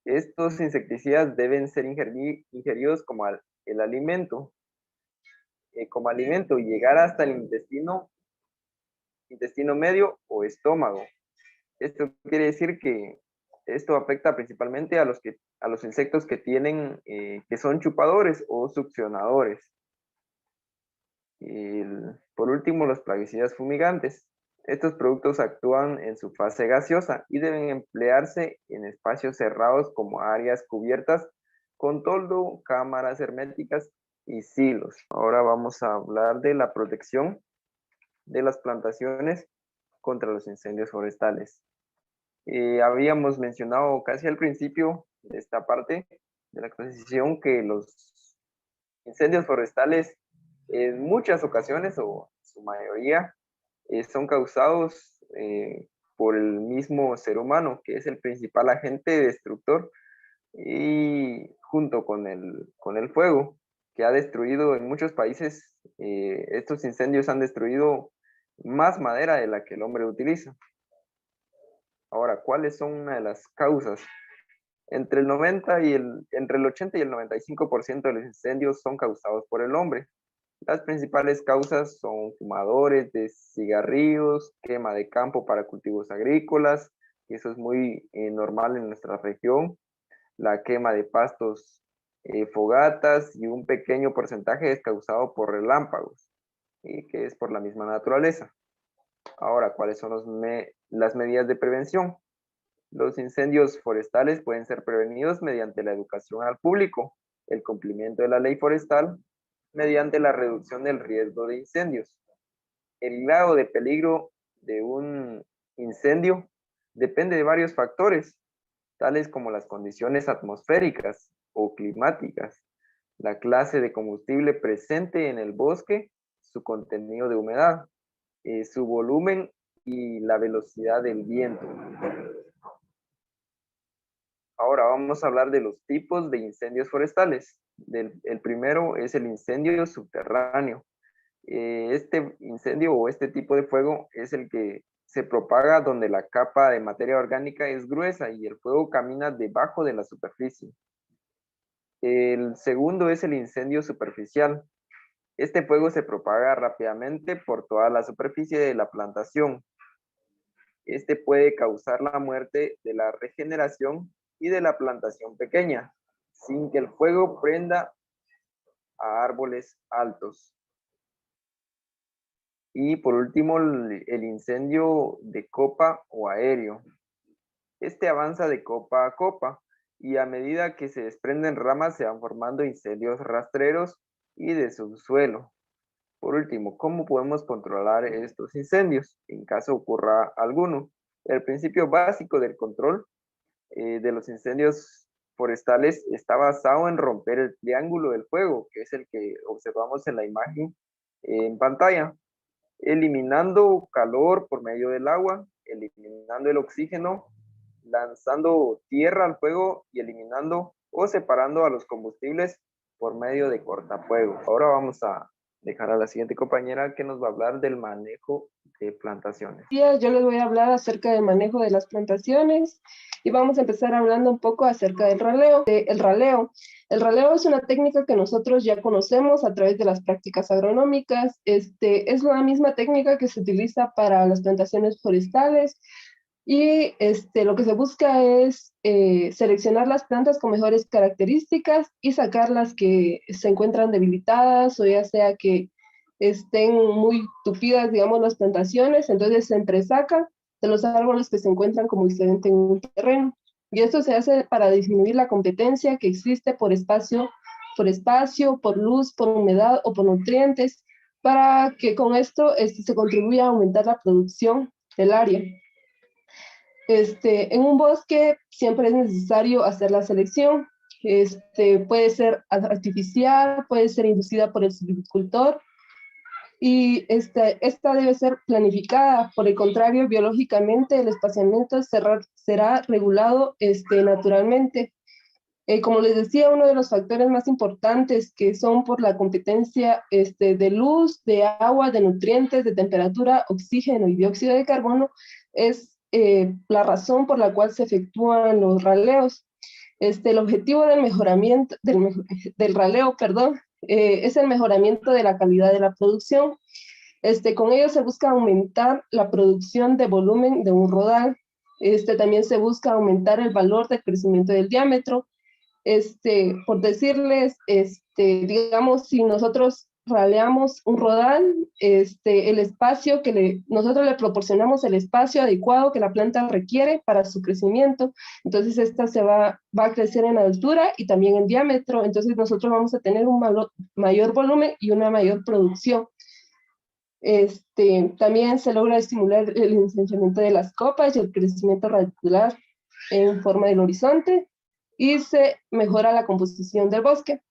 Estos insecticidas deben ser ingeridos como el alimento, y llegar hasta el intestino medio o estómago. Esto quiere decir que esto afecta principalmente a los insectos que que son chupadores o succionadores. Por último, los plaguicidas fumigantes. Estos productos actúan en su fase gaseosa y deben emplearse en espacios cerrados como áreas cubiertas con toldo, cámaras herméticas y silos. Ahora vamos a hablar de la protección de las plantaciones contra los incendios forestales. Habíamos mencionado casi al principio de esta parte de la exposición que los incendios forestales en muchas ocasiones o su mayoría son causados por el mismo ser humano, que es el principal agente destructor, y junto con el fuego, que ha destruido en muchos países, estos incendios han destruido más madera de la que el hombre utiliza. Ahora, ¿cuáles son una de las causas? Entre el 80 y el 95% de los incendios son causados por el hombre. Las principales causas son fumadores de cigarrillos, quema de campo para cultivos agrícolas, y eso es muy normal en nuestra región, la quema de pastos, fogatas, y un pequeño porcentaje es causado por relámpagos, que es por la misma naturaleza. Ahora, ¿cuáles son Las medidas de prevención. Los incendios forestales pueden ser prevenidos mediante la educación al público, el cumplimiento de la ley forestal, mediante la reducción del riesgo de incendios. El grado de peligro de un incendio depende de varios factores, tales como las condiciones atmosféricas o climáticas, la clase de combustible presente en el bosque, su contenido de humedad, su volumen y la velocidad del viento. Ahora vamos a hablar de los tipos de incendios forestales. El primero es el incendio subterráneo. Este incendio o este tipo de fuego es el que se propaga donde la capa de materia orgánica es gruesa y el fuego camina debajo de la superficie. El segundo es el incendio superficial. Este fuego se propaga rápidamente por toda la superficie de la plantación. Este puede causar la muerte de la regeneración y de la plantación pequeña, sin que el fuego prenda a árboles altos. Y por último, el incendio de copa o aéreo. Este avanza de copa a copa y a medida que se desprenden ramas se van formando incendios rastreros y de subsuelo. Por último, ¿cómo podemos controlar estos incendios en caso ocurra alguno? El principio básico del control de los incendios forestales está basado en romper el triángulo del fuego, que es el que observamos en la imagen en pantalla, eliminando calor por medio del agua, eliminando el oxígeno, lanzando tierra al fuego y eliminando o separando a los combustibles por medio de cortafuegos. Ahora vamos a dejar a la siguiente compañera que nos va a hablar del manejo de plantaciones. Yo les voy a hablar acerca del manejo de las plantaciones y vamos a empezar hablando un poco acerca del raleo. El raleo es una técnica que nosotros ya conocemos a través de las prácticas agronómicas. Es la misma técnica que se utiliza para las plantaciones forestales y lo que se busca es seleccionar las plantas con mejores características y sacar las que se encuentran debilitadas o ya sea que estén muy tupidas, digamos, las plantaciones, entonces se entresaca de los árboles que se encuentran como excedente en un terreno. Y esto se hace para disminuir la competencia que existe por espacio, por luz, por humedad o por nutrientes, para que con esto se contribuya a aumentar la producción del área. En un bosque siempre es necesario hacer la selección. Puede ser artificial, puede ser inducida por el silvicultor, y esta debe ser planificada. Por el contrario, biológicamente el espaciamiento será regulado naturalmente. Como les decía, uno de los factores más importantes que son por la competencia de luz, de agua, de nutrientes, de temperatura, oxígeno y dióxido de carbono es la razón por la cual se efectúan los raleos. El objetivo del mejoramiento, del raleo, perdón, es el mejoramiento de la calidad de la producción. Con ello se busca aumentar la producción de volumen de un rodal. También se busca aumentar el valor de crecimiento del diámetro. Por decirles, digamos, si nosotros raleamos un rodal, el espacio nosotros le proporcionamos el espacio adecuado que la planta requiere para su crecimiento, entonces esta va a crecer en altura y también en diámetro, entonces nosotros vamos a tener un mayor volumen y una mayor producción. También se logra estimular el ensanchamiento de las copas y el crecimiento radicular en forma del horizonte, y se mejora la composición del bosque.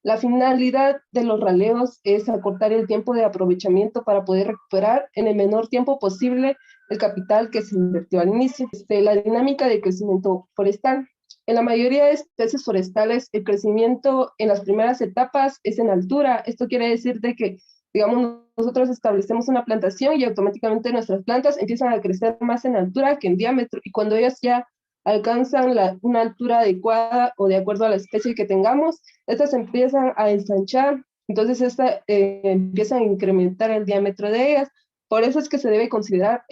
La finalidad de los raleos es acortar el tiempo de aprovechamiento para poder recuperar en el menor tiempo posible el capital que se invirtió al inicio. La dinámica de crecimiento forestal. En la mayoría de especies forestales, el crecimiento en las primeras etapas es en altura. Esto quiere decir de que, digamos, nosotros establecemos una plantación y automáticamente nuestras plantas empiezan a crecer más en altura que en diámetro, y cuando ellas ya alcanzan una altura adecuada o de acuerdo a la especie que tengamos, estas empiezan a ensanchar, entonces empiezan a incrementar el diámetro de ellas. Por eso es que se debe considerar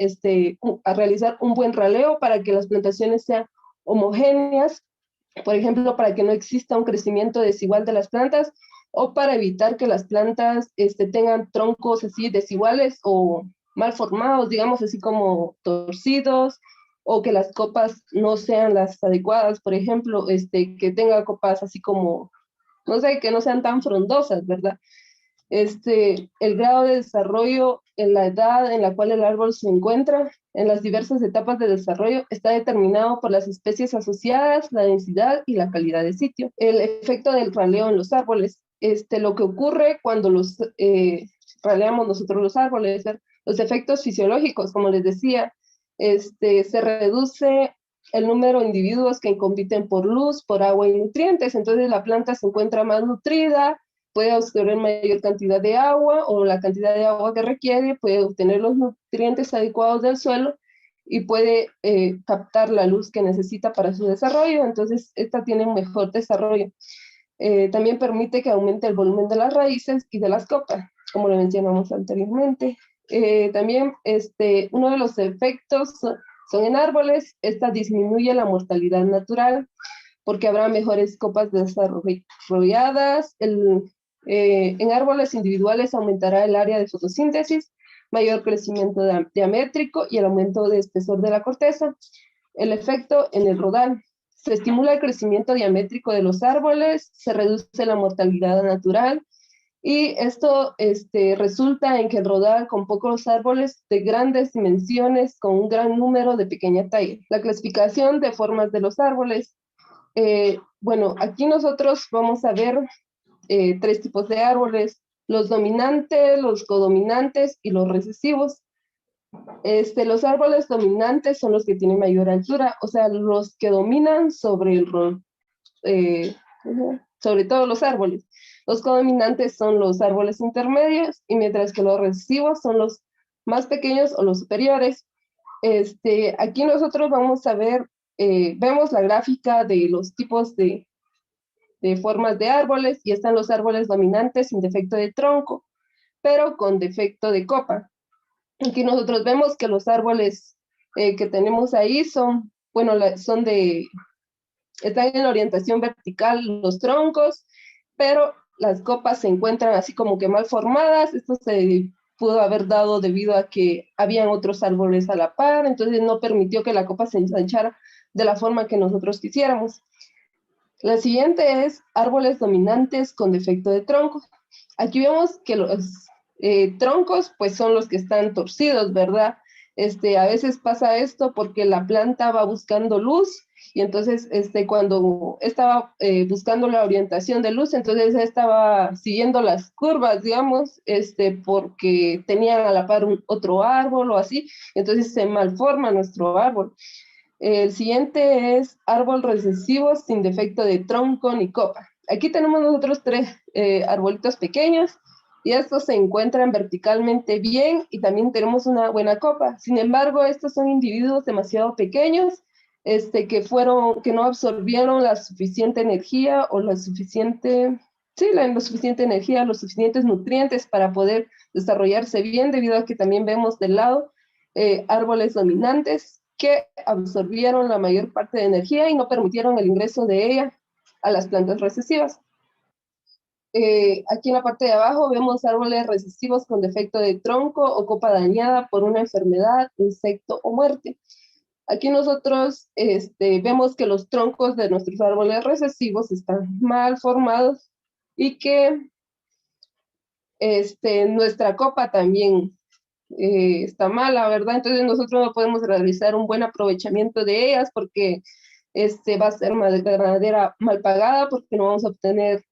a realizar un buen raleo para que las plantaciones sean homogéneas, por ejemplo, para que no exista un crecimiento desigual de las plantas, o para evitar que las plantas tengan troncos así desiguales o mal formados, digamos así como torcidos, o que las copas no sean las adecuadas, por ejemplo, que tenga copas así como, no sé, que no sean tan frondosas, ¿verdad? El grado de desarrollo en la edad en la cual el árbol se encuentra en las diversas etapas de desarrollo está determinado por las especies asociadas, la densidad y la calidad de sitio. El efecto del raleo en los árboles, lo que ocurre cuando raleamos nosotros los árboles, los efectos fisiológicos, como les decía, se reduce el número de individuos que compiten por luz, por agua y nutrientes, entonces la planta se encuentra más nutrida, puede absorber mayor cantidad de agua o la cantidad de agua que requiere, puede obtener los nutrientes adecuados del suelo y puede captar la luz que necesita para su desarrollo, entonces esta tiene un mejor desarrollo. También permite que aumente el volumen de las raíces y de las copas, como lo mencionamos anteriormente. También uno de los efectos son en árboles, esta disminuye la mortalidad natural porque habrá mejores copas desarrolladas. En árboles individuales aumentará el área de fotosíntesis, mayor crecimiento diamétrico y el aumento de espesor de la corteza. El efecto en el rodal. Se estimula el crecimiento diamétrico de los árboles, se reduce la mortalidad natural, y esto resulta en que el rodal con pocos árboles de grandes dimensiones con un gran número de pequeña talla. La clasificación de formas de los árboles. Bueno, aquí nosotros vamos a ver 3 tipos de árboles: los dominantes, los codominantes y los recesivos. Los árboles dominantes son los que tienen mayor altura, o sea, los que dominan sobre sobre todos los árboles. Los codominantes son los árboles intermedios, y mientras que los recesivos son los más pequeños o los superiores. Aquí nosotros vamos a ver, vemos la gráfica de los tipos de formas de árboles, y están los árboles dominantes sin defecto de tronco, pero con defecto de copa. Aquí nosotros vemos que los árboles que tenemos ahí son, bueno, están en la orientación vertical los troncos, pero las copas se encuentran así como que mal formadas. Esto se pudo haber dado debido a que habían otros árboles a la par, entonces no permitió que la copa se ensanchara de la forma que nosotros quisiéramos. La siguiente es árboles dominantes con defecto de tronco. Aquí vemos que los troncos pues son los que están torcidos, ¿verdad? A veces pasa esto porque la planta va buscando luz, y entonces cuando estaba buscando la orientación de luz, entonces estaba siguiendo las curvas, digamos, porque tenían a la par otro árbol o así, entonces se malforma nuestro árbol. El siguiente es árbol recesivo sin defecto de tronco ni copa. Aquí tenemos nosotros 3 arbolitos pequeños, y estos se encuentran verticalmente bien y también tenemos una buena copa. Sin embargo, estos son individuos demasiado pequeños que no absorbieron la suficiente energía o la suficiente energía, los suficientes nutrientes para poder desarrollarse bien, debido a que también vemos del lado árboles dominantes que absorbieron la mayor parte de energía y no permitieron el ingreso de ella a las plantas recesivas. Aquí en la parte de abajo vemos árboles recesivos con defecto de tronco o copa dañada por una enfermedad, insecto o muerte. Aquí nosotros vemos que los troncos de nuestros árboles recesivos están mal formados, y que nuestra copa también está mala, ¿verdad? Entonces nosotros no podemos realizar un buen aprovechamiento de ellas, porque va a ser madera mal pagada, porque no vamos a obtener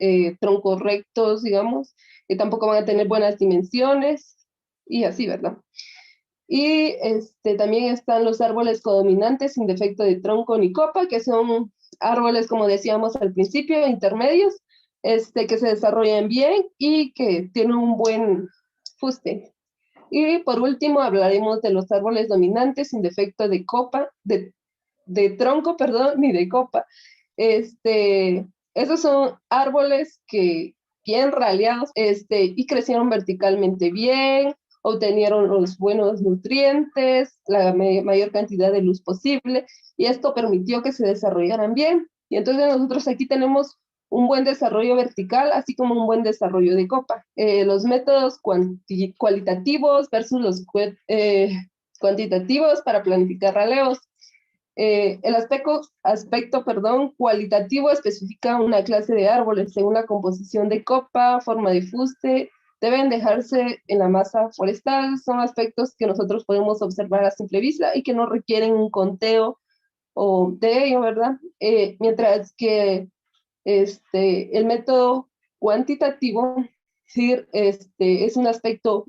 troncos rectos, digamos, y tampoco van a tener buenas dimensiones, y así, ¿verdad? Y también están los árboles codominantes sin defecto de tronco ni copa, que son árboles, como decíamos al principio, intermedios, que se desarrollan bien y que tienen un buen fuste. Y por último hablaremos de los árboles dominantes sin defecto de copa, de tronco, perdón, ni de copa. Esos son árboles que bien raleados, y crecieron verticalmente bien, obtenieron los buenos nutrientes, la mayor cantidad de luz posible, y esto permitió que se desarrollaran bien. Y entonces nosotros aquí tenemos un buen desarrollo vertical, así como un buen desarrollo de copa. Los métodos cualitativos versus los cuantitativos para planificar raleos. El aspecto cualitativo especifica una clase de árboles según la composición de copa, forma de fuste, deben dejarse en la masa forestal. Son aspectos que nosotros podemos observar a simple vista y que no requieren un conteo o de ello, ¿verdad? Mientras que el método cuantitativo sí, es un aspecto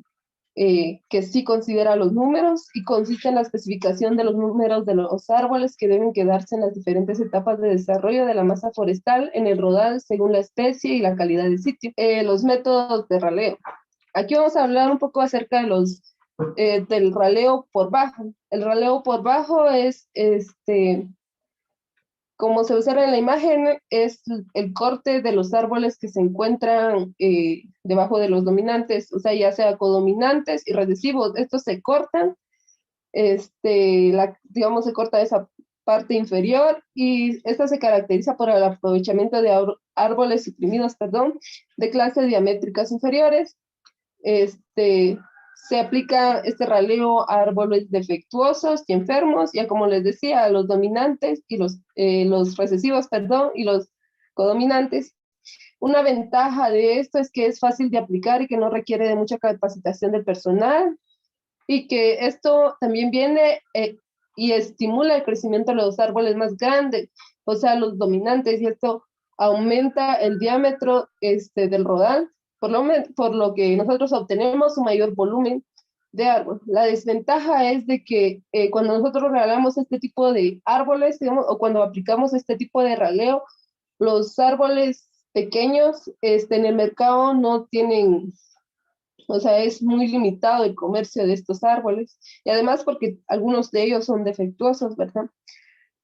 que sí considera los números y consiste en la especificación de los números de los árboles que deben quedarse en las diferentes etapas de desarrollo de la masa forestal en el rodal según la especie y la calidad del sitio. Los métodos de raleo. Aquí vamos a hablar un poco acerca de del raleo por bajo. El raleo por bajo es como se observa en la imagen, es el corte de los árboles que se encuentran debajo de los dominantes, o sea, ya sea codominantes y recesivos. Estos se cortan, digamos, se corta esa parte inferior y esta se caracteriza por el aprovechamiento de árboles suprimidos, de clases diamétricas inferiores. Se aplica este raleo a árboles defectuosos y enfermos, ya como les decía, a los dominantes y los recesivos, y los codominantes. Una ventaja de esto es que es fácil de aplicar y que no requiere de mucha capacitación del personal, y que esto también viene y estimula el crecimiento de los árboles más grandes, o sea, los dominantes, y esto aumenta el diámetro del rodal, por lo que nosotros obtenemos un mayor volumen de árbol. La desventaja es de que cuando nosotros regalamos este tipo de árboles, digamos, o cuando aplicamos este tipo de raleo, los árboles pequeños en el mercado no tienen, o sea, es muy limitado el comercio de estos árboles, y además porque algunos de ellos son defectuosos, ¿verdad?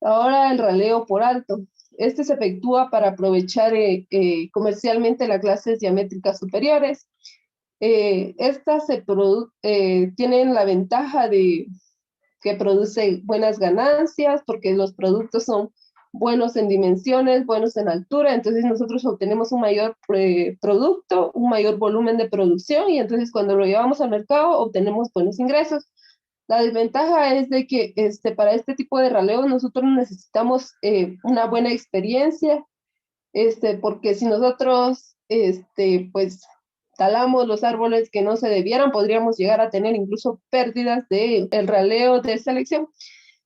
Ahora el raleo por alto. Este se efectúa para aprovechar comercialmente las clases diamétricas superiores. Estas tienen la ventaja de que produce buenas ganancias porque los productos son buenos en dimensiones, buenos en altura, entonces nosotros obtenemos un mayor producto, un mayor volumen de producción, y entonces cuando lo llevamos al mercado obtenemos buenos ingresos. La desventaja es de que para este tipo de raleo nosotros necesitamos una buena experiencia, porque si nosotros pues talamos los árboles que no se debieran, podríamos llegar a tener incluso pérdidas del raleo de selección.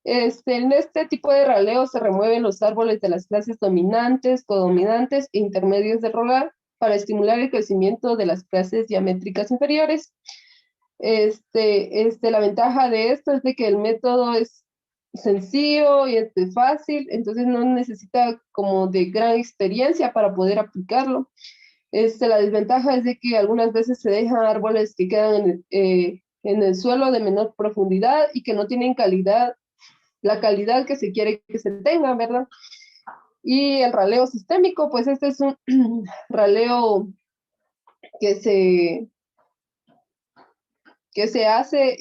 En este tipo de raleo se remueven los árboles de las clases dominantes, codominantes e intermedios de rodal para estimular el crecimiento de las clases diamétricas inferiores. La ventaja de esto es de que el método es sencillo y fácil, entonces no necesita como de gran experiencia para poder aplicarlo. La desventaja es de que algunas veces se dejan árboles que quedan en el suelo de menor profundidad y que no tienen la calidad que se quiere que se tenga, ¿verdad? Y el raleo sistémico, pues este es un raleo que se hace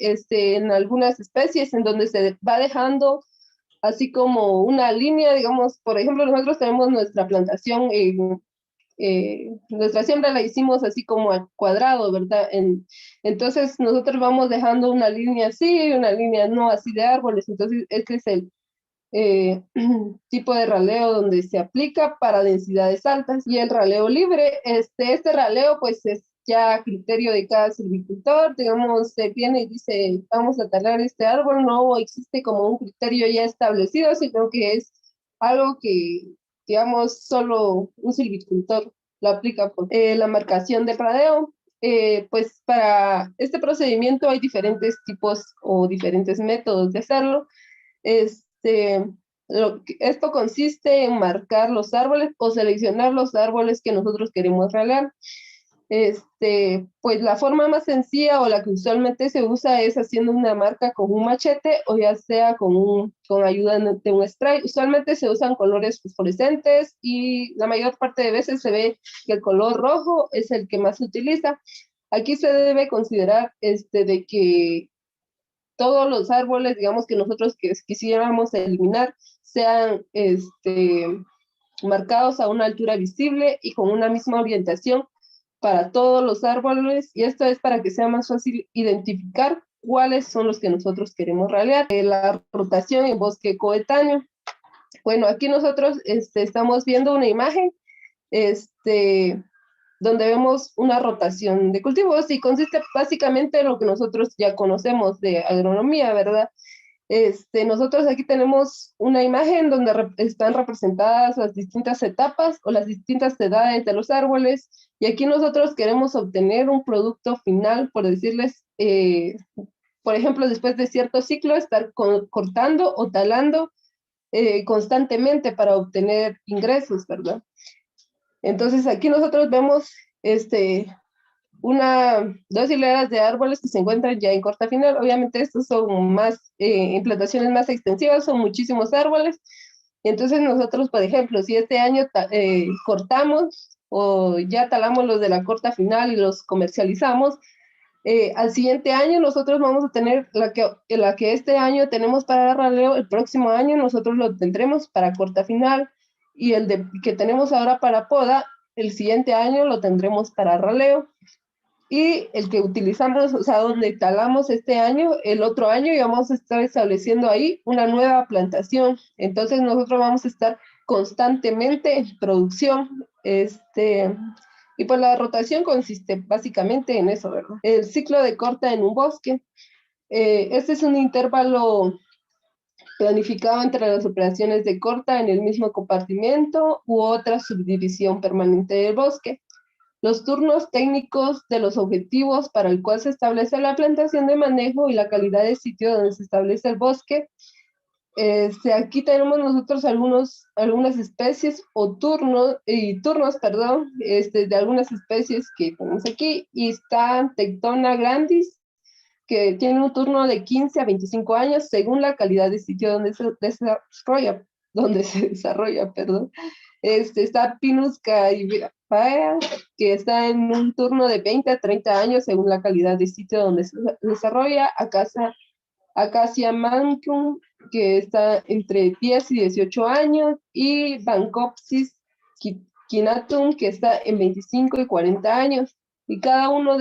en algunas especies, en donde se va dejando así como una línea, digamos, por ejemplo, nosotros tenemos nuestra plantación, nuestra siembra la hicimos así como al cuadrado, ¿verdad? Entonces nosotros vamos dejando una línea así, una línea no así de árboles, entonces este es el tipo de raleo donde se aplica para densidades altas. Y el raleo libre, este raleo pues es ya a criterio de cada silvicultor, digamos, se viene y dice, vamos a talar este árbol, no existe como un criterio ya establecido, sino que es algo que, digamos, solo un silvicultor lo aplica. La marcación del raleo, pues para este procedimiento hay diferentes tipos o diferentes métodos de hacerlo. Esto consiste en marcar los árboles o seleccionar los árboles que nosotros queremos ralar. Pues la forma más sencilla o la que usualmente se usa es haciendo una marca con un machete o ya sea con ayuda de un spray. Usualmente se usan colores fosforescentes y la mayor parte de veces se ve que el color rojo es el que más se utiliza. Aquí se debe considerar de que todos los árboles, digamos, que nosotros quisiéramos eliminar, sean marcados a una altura visible y con una misma orientación para todos los árboles, y esto es para que sea más fácil identificar cuáles son los que nosotros queremos ralear. La rotación en bosque coetáneo. Bueno, aquí nosotros estamos viendo una imagen donde vemos una rotación de cultivos y consiste básicamente en lo que nosotros ya conocemos de agronomía, ¿verdad? Nosotros aquí tenemos una imagen donde están representadas las distintas etapas o las distintas edades de los árboles, y aquí nosotros queremos obtener un producto final, por decirles, por ejemplo, después de cierto ciclo, estar cortando o talando constantemente para obtener ingresos, ¿verdad? Entonces aquí nosotros vemos dos hileras de árboles que se encuentran ya en corta final. Obviamente estos son más implantaciones más extensivas, son muchísimos árboles. Entonces nosotros, por ejemplo, si este año cortamos o ya talamos los de la corta final y los comercializamos, al siguiente año nosotros vamos a tener la que este año tenemos para raleo, el próximo año nosotros lo tendremos para corta final, y el que tenemos ahora para poda, el siguiente año lo tendremos para raleo. Y el que utilizamos, o sea, donde talamos este año, el otro año y vamos a estar estableciendo ahí una nueva plantación. Entonces nosotros vamos a estar constantemente en producción. Y pues la rotación consiste básicamente en eso, ¿verdad? El ciclo de corta en un bosque. Este es un intervalo planificado entre las operaciones de corta en el mismo compartimento u otra subdivisión permanente del bosque. Los turnos técnicos de los objetivos para el cual se establece la plantación de manejo y la calidad de sitio donde se establece el bosque. Aquí tenemos nosotros algunas especies o turnos, de algunas especies que tenemos aquí, y está Tectona grandis, que tiene un turno de 15 a 25 años según la calidad de sitio donde se desarrolla, perdón. Está Pinus caipaea, que está en un turno de 20 a 30 años según la calidad de sitio donde se desarrolla. Acacia mancum, que está entre 10 y 18 años, y Bancopsis quinatum, que está en 25 y 40 años. Y cada uno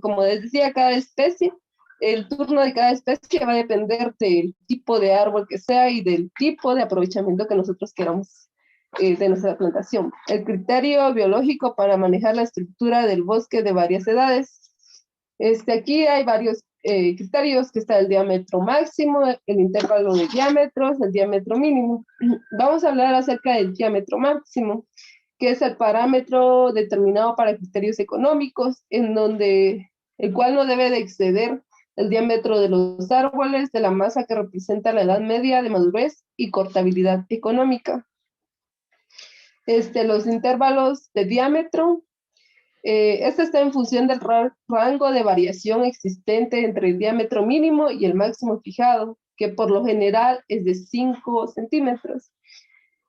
como les decía, cada especie, el turno de cada especie va a depender del tipo de árbol que sea y del tipo de aprovechamiento que nosotros queramos de nuestra plantación. El criterio biológico para manejar la estructura del bosque de varias edades. Aquí hay varios criterios, que está el diámetro máximo, el intervalo de diámetros, el diámetro mínimo. Vamos a hablar acerca del diámetro máximo, que es el parámetro determinado para criterios económicos, el cual no debe de exceder el diámetro de los árboles de la masa que representa la edad media de madurez y cortabilidad económica. Los intervalos de diámetro, está en función del rango de variación existente entre el diámetro mínimo y el máximo fijado, que por lo general es de 5 centímetros.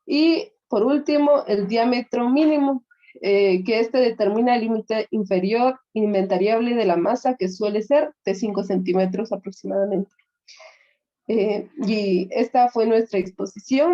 Y por último, el diámetro mínimo, que determina el límite inferior inventariable de la masa, que suele ser de 5 centímetros aproximadamente. Y esta fue nuestra exposición.